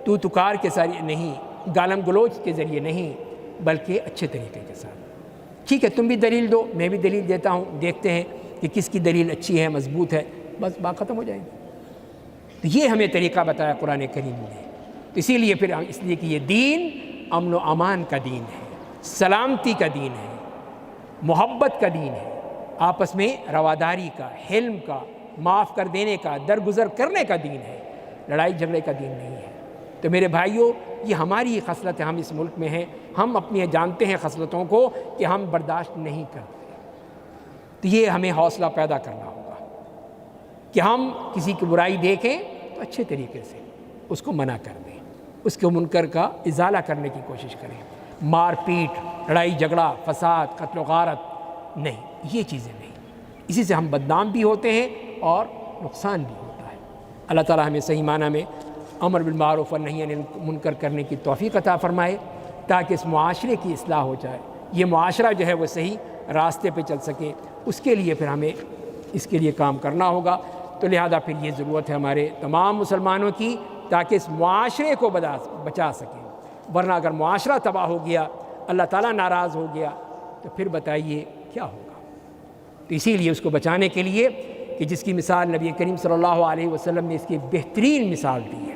تو تکار کے ذریعے نہیں، گالم گلوچ کے ذریعے نہیں، بلکہ اچھے طریقے کے ساتھ۔ ٹھیک ہے، تم بھی دلیل دو، میں بھی دلیل دیتا ہوں، دیکھتے ہیں کہ کس کی دلیل اچھی ہے، مضبوط ہے، بس بات ختم ہو جائے گی۔ تو یہ ہمیں طریقہ بتایا قرآن کریم نے۔ تو اسی لیے پھر اس لیے کہ یہ دین امن و امان کا دین ہے، سلامتی کا دین ہے، محبت کا دین ہے، آپس میں رواداری کا، حلم کا، معاف کر دینے کا، درگزر کرنے کا دین ہے، لڑائی جھگڑے کا دین نہیں ہے۔ تو میرے بھائیوں، یہ ہماری ہی خصلت ہے، ہم اس ملک میں ہیں، ہم اپنی جانتے ہیں خصلتوں کو کہ ہم برداشت نہیں کرتے۔ تو یہ ہمیں حوصلہ پیدا کرنا ہوگا کہ ہم کسی کی برائی دیکھیں تو اچھے طریقے سے اس کو منع کر دیں، اس کے منکر کا ازالہ کرنے کی کوشش کریں۔ مار پیٹ لڑائی جھگڑا فساد قتل و غارت نہیں، یہ چیزیں نہیں، اسی سے ہم بدنام بھی ہوتے ہیں اور نقصان بھی ہوتا ہے۔ اللہ تعالیٰ ہمیں صحیح معنی میں امر بالمعروف اور نہی عن المنکر کرنے کی توفیق عطا فرمائے تاکہ اس معاشرے کی اصلاح ہو جائے، یہ معاشرہ جو ہے وہ صحیح راستے پہ چل سکے، اس کے لیے پھر ہمیں اس کے لیے کام کرنا ہوگا۔ تو لہذا پھر یہ ضرورت ہے ہمارے تمام مسلمانوں کی تاکہ اس معاشرے کو بچا سکیں، ورنہ اگر معاشرہ تباہ ہو گیا، اللہ تعالیٰ ناراض ہو گیا تو پھر بتائیے کیا ہوگا۔ تو اسی لیے اس کو بچانے کے لیے کہ جس کی مثال نبی کریم صلی اللہ علیہ وسلم نے اس کی بہترین مثال دی ہے،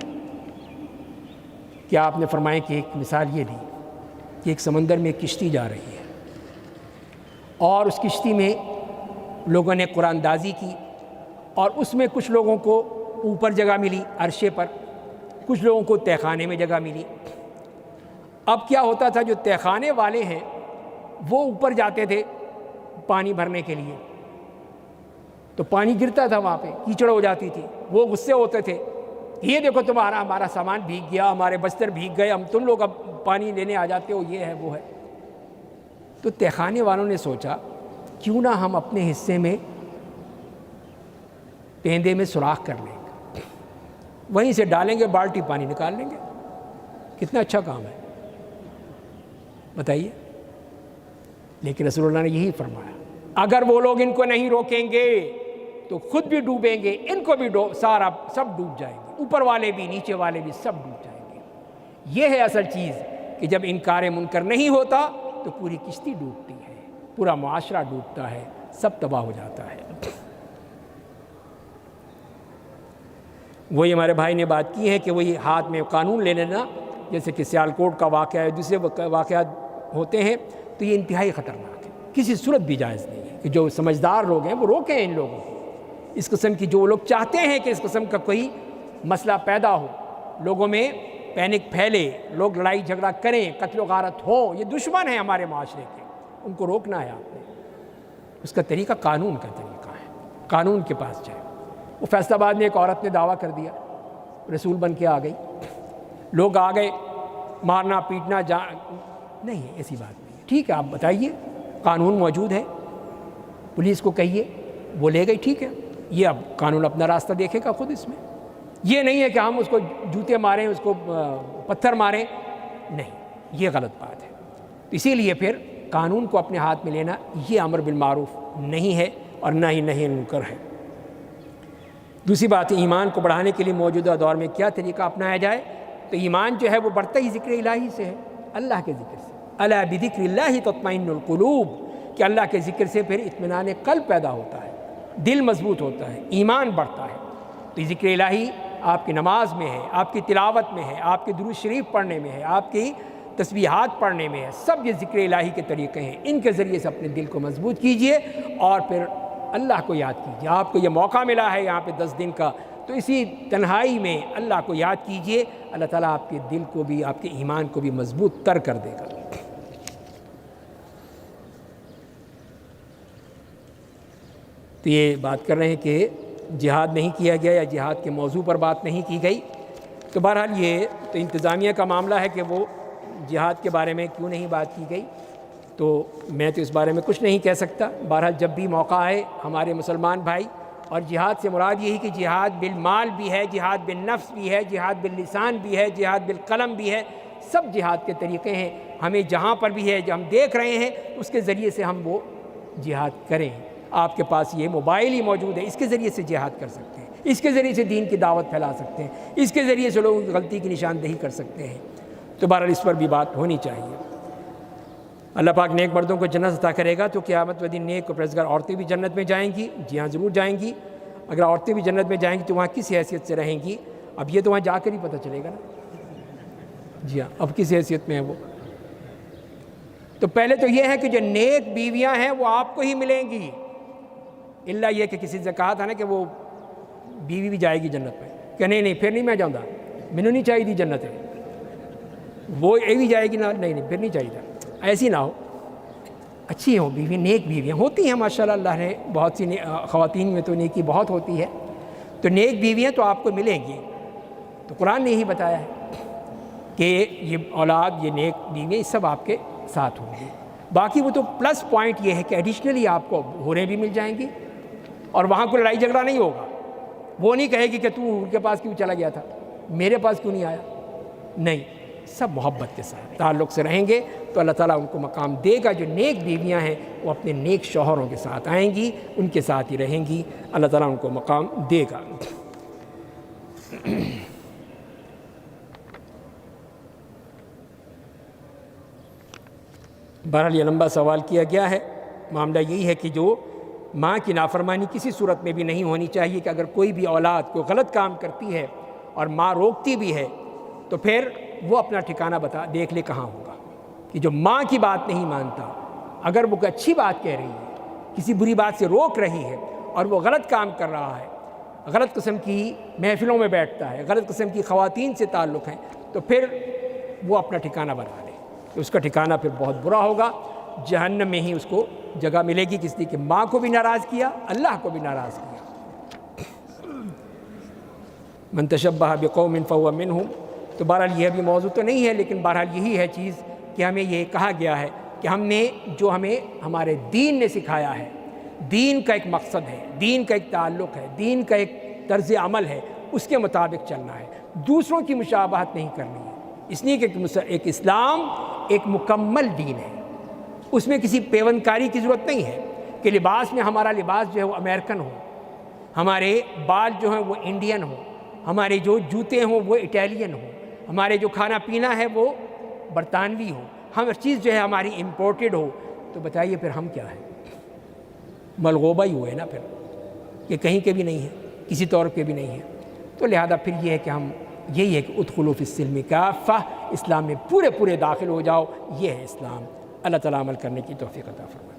کہ آپ نے فرمایا کہ ایک مثال یہ دی کہ ایک سمندر میں ایک کشتی جا رہی ہے اور اس کشتی میں لوگوں نے قرآن اندازی کی، اور اس میں کچھ لوگوں کو اوپر جگہ ملی عرشے پر، کچھ لوگوں کو تہہ خانے میں جگہ ملی۔ اب کیا ہوتا تھا، جو تہہ خانے والے ہیں وہ اوپر جاتے تھے پانی بھرنے کے لیے، تو پانی گرتا تھا وہاں پہ، کیچڑ ہو جاتی تھی، وہ غصے ہوتے تھے، یہ دیکھو ہمارا سامان بھیگ گیا، ہمارے بستر بھیگ گئے، تم لوگ اب پانی لینے آ جاتے ہو، یہ ہے وہ ہے۔ تو تہہ خانے والوں نے سوچا کیوں نہ ہم اپنے حصے میں پیندے میں سوراخ کر لیں گے، وہیں سے ڈالیں گے، بالٹی پانی نکال لیں گے، کتنا اچھا کام ہے بتائیے۔ لیکن رسول اللہ نے یہی فرمایا اگر وہ لوگ ان کو نہیں روکیں گے تو خود بھی ڈوبیں گے، ان کو بھی سب ڈوب جائیں گے، اوپر والے بھی نیچے والے بھی سب ڈوب جائیں گے۔ یہ ہے اصل چیز کہ جب انکار منکر نہیں ہوتا تو پوری کشتی ڈوبتی ہے، پورا معاشرہ ڈوبتا ہے، سب تباہ ہو جاتا ہے۔ وہی ہمارے بھائی نے بات کی ہے کہ وہی ہاتھ میں قانون لے لینا، جیسے کہ سیالکوٹ کا واقعہ ہے، دوسرے واقعات ہوتے ہیں، تو یہ انتہائی خطرناک ہے، کسی صورت بھی جائز نہیں ہے کہ جو سمجھدار لوگ ہیں وہ روکیں ان لوگوں کو۔ اس قسم کی جو لوگ چاہتے ہیں کہ اس قسم کا کوئی مسئلہ پیدا ہو، لوگوں میں پینک پھیلے، لوگ لڑائی جھگڑا کریں، قتل و غارت ہو، یہ دشمن ہیں ہمارے معاشرے کے، ان کو روکنا ہے آپ نے۔ اس کا طریقہ قانون کا طریقہ ہے، قانون کے پاس جائے۔ وہ فیصل آباد میں ایک عورت نے دعویٰ کر دیا، رسول بن کے آ گئی، لوگ آ گئے، مارنا پیٹنا نہیں ہے، ایسی بات نہیں ہے، ٹھیک ہے آپ بتائیے، قانون موجود ہے، پولیس کو کہیے، وہ لے گئی، ٹھیک ہے، یہ اب قانون اپنا راستہ دیکھے گا خود۔ اس میں یہ نہیں ہے کہ ہم اس کو جوتے ماریں، اس کو پتھر ماریں، نہیں، یہ غلط بات ہے۔ اسی لیے پھر قانون کو اپنے ہاتھ میں لینا یہ امر بالمعروف نہیں ہے اور نہ ہی نہی عن المنکر ہے۔ دوسری بات ہے ایمان کو بڑھانے کے لیے موجودہ دور میں کیا طریقہ اپنایا جائے، تو ایمان جو ہے وہ بڑھتا ہی ذکر الہی سے ہے، اللہ کے ذکر سے، الا بذکر اللہ تطمئن القلوب، کہ اللہ کے ذکر سے پھر اطمینان قلب پیدا ہوتا ہے، دل مضبوط ہوتا ہے، ایمان بڑھتا ہے۔ تو یہ ذکر الہی آپ کی نماز میں ہے، آپ کی تلاوت میں ہے، آپ کے درود شریف پڑھنے میں ہے، آپ کی تسبیحات پڑھنے میں ہے، سب یہ ذکر الہی کے طریقے ہیں، ان کے ذریعے سے اپنے دل کو مضبوط کیجئے اور پھر اللہ کو یاد کیجئے۔ آپ کو یہ موقع ملا ہے یہاں پہ 10 دن کا، تو اسی تنہائی میں اللہ کو یاد کیجئے، اللہ تعالیٰ آپ کے دل کو بھی، آپ کے ایمان کو بھی مضبوط تر کر دے گا۔ تو یہ بات کر رہے ہیں کہ جہاد نہیں کیا گیا یا جہاد کے موضوع پر بات نہیں کی گئی، تو بہرحال یہ تو انتظامیہ کا معاملہ ہے کہ وہ جہاد کے بارے میں کیوں نہیں بات کی گئی، تو میں تو اس بارے میں کچھ نہیں کہہ سکتا۔ بہرحال جب بھی موقع آئے ہمارے مسلمان بھائی، اور جہاد سے مراد یہی کہ جہاد بالمال بھی ہے، جہاد بالنفس بھی ہے، جہاد باللسان بھی ہے، جہاد بالقلم بھی ہے، سب جہاد کے طریقے ہیں، ہمیں جہاں پر بھی ہے جو ہم دیکھ رہے ہیں اس کے ذریعے سے ہم وہ جہاد کریں۔ آپ کے پاس یہ موبائل ہی موجود ہے، اس کے ذریعے سے جہاد کر سکتے ہیں، اس کے ذریعے سے دین کی دعوت پھیلا سکتے ہیں، اس کے ذریعے سے لوگوں کی غلطی کی نشاندہی کر سکتے ہیں۔ تو بہرحال اس پر بھی بات ہونی چاہیے۔ اللہ پاک نیک مردوں کو جنت عطا کرے گا، تو قیامت کے دن نیک و پرہیزگار عورتیں بھی جنت میں جائیں گی، جی ہاں ضرور جائیں گی۔ اگر عورتیں بھی جنت میں جائیں گی تو وہاں کس حیثیت سے رہیں گی، اب یہ تو وہاں جا کر ہی پتہ چلے گا نا، جی ہاں اب کس حیثیت میں ہے وہ۔ تو پہلے تو یہ ہے کہ جو نیک بیویاں ہیں وہ آپ کو ہی ملیں گی، اللہ یہ کہ کسی سے کہا تھا نا کہ وہ بیوی بھی جائے گی جنت میں، کہ نہیں پھر نہیں میں جاؤں گا، مینوں نہیں چاہیے دی جنت ہے، وہ یہ بھی جائے گی نا، نہیں پھر نہیں چاہیے تھا، ایسی نہ ہو، اچھی ہوں بیوی، نیک بیویاں ہوتی ہیں ماشاءاللہ، اللہ نے بہت سی خواتین میں تو نیکی بہت ہوتی ہے، تو نیک بیویاں تو آپ کو ملیں گی۔ تو قرآن نے یہی بتایا ہے کہ یہ اولاد، یہ نیک بیویاں، یہ سب آپ کے ساتھ ہوں گے۔ باقی وہ تو پلس پوائنٹ یہ ہے کہ ایڈیشنلی آپ کو حوریں بھی مل جائیں گی، اور وہاں کوئی لڑائی جھگڑا نہیں ہوگا۔ وہ نہیں کہے گی کہ تو ان کے پاس کیوں چلا گیا تھا، میرے پاس کیوں نہیں آیا، نہیں، سب محبت کے ساتھ تعلق سے رہیں گے تو اللہ تعالیٰ ان کو مقام دے گا۔ جو نیک بیویاں ہیں وہ اپنے نیک شوہروں کے ساتھ آئیں گی، ان کے ساتھ ہی رہیں گی، اللہ تعالیٰ ان کو مقام دے گا۔ بہرحال یہ لمبا سوال کیا گیا ہے، معاملہ یہی ہے کہ جو ماں کی نافرمانی کسی صورت میں بھی نہیں ہونی چاہیے، کہ اگر کوئی بھی اولاد کوئی غلط کام کرتی ہے اور ماں روکتی بھی ہے تو پھر وہ اپنا ٹھکانہ دیکھ لے کہاں ہوگا، کہ جو ماں کی بات نہیں مانتا، اگر وہ کوئی اچھی بات کہہ رہی ہے، کسی بری بات سے روک رہی ہے اور وہ غلط کام کر رہا ہے، غلط قسم کی محفلوں میں بیٹھتا ہے، غلط قسم کی خواتین سے تعلق ہیں، تو پھر وہ اپنا ٹھکانہ بنا لے، تو اس کا ٹھکانہ پھر بہت برا ہوگا، جہنم میں ہی اس کو جگہ ملے گی، کس لیے کہ ماں کو بھی ناراض کیا، اللہ کو بھی ناراض کیا۔ من تشبہ بقوم فہو منہم۔ تو بہرحال یہ بھی موضوع تو نہیں ہے، لیکن بہرحال یہی ہے چیز کہ ہمیں یہ کہا گیا ہے کہ ہم نے جو ہمیں ہمارے دین نے سکھایا ہے، دین کا ایک مقصد ہے، دین کا ایک تعلق ہے، دین کا ایک طرز عمل ہے، اس کے مطابق چلنا ہے، دوسروں کی مشابہت نہیں کرنی ہے، اس لیے کہ ایک اسلام ایک مکمل دین ہے، اس میں کسی پیوند کاری کی ضرورت نہیں ہے کہ لباس میں ہمارا لباس جو ہے وہ امریکن ہو، ہمارے بال جو ہیں وہ انڈین ہوں، ہمارے جو جوتے ہوں وہ اٹیلین ہوں، ہمارے جو کھانا پینا ہے وہ برطانوی ہو، ہر چیز جو ہے ہماری امپورٹڈ ہو، تو بتائیے پھر ہم کیا ہیں، ملغوبہ ہی ہوئے نا پھر، کہ کہیں کے بھی نہیں ہے، کسی طور پہ بھی نہیں ہے۔ تو لہذا پھر یہ ہے کہ ہم یہی ہے کہ ادخلوا فی السلم کافہ، اسلام میں پورے داخل ہو جاؤ، یہ ہے اسلام۔ اللہ تعالیٰ عمل کرنے کی توفیق عطا فرمائے۔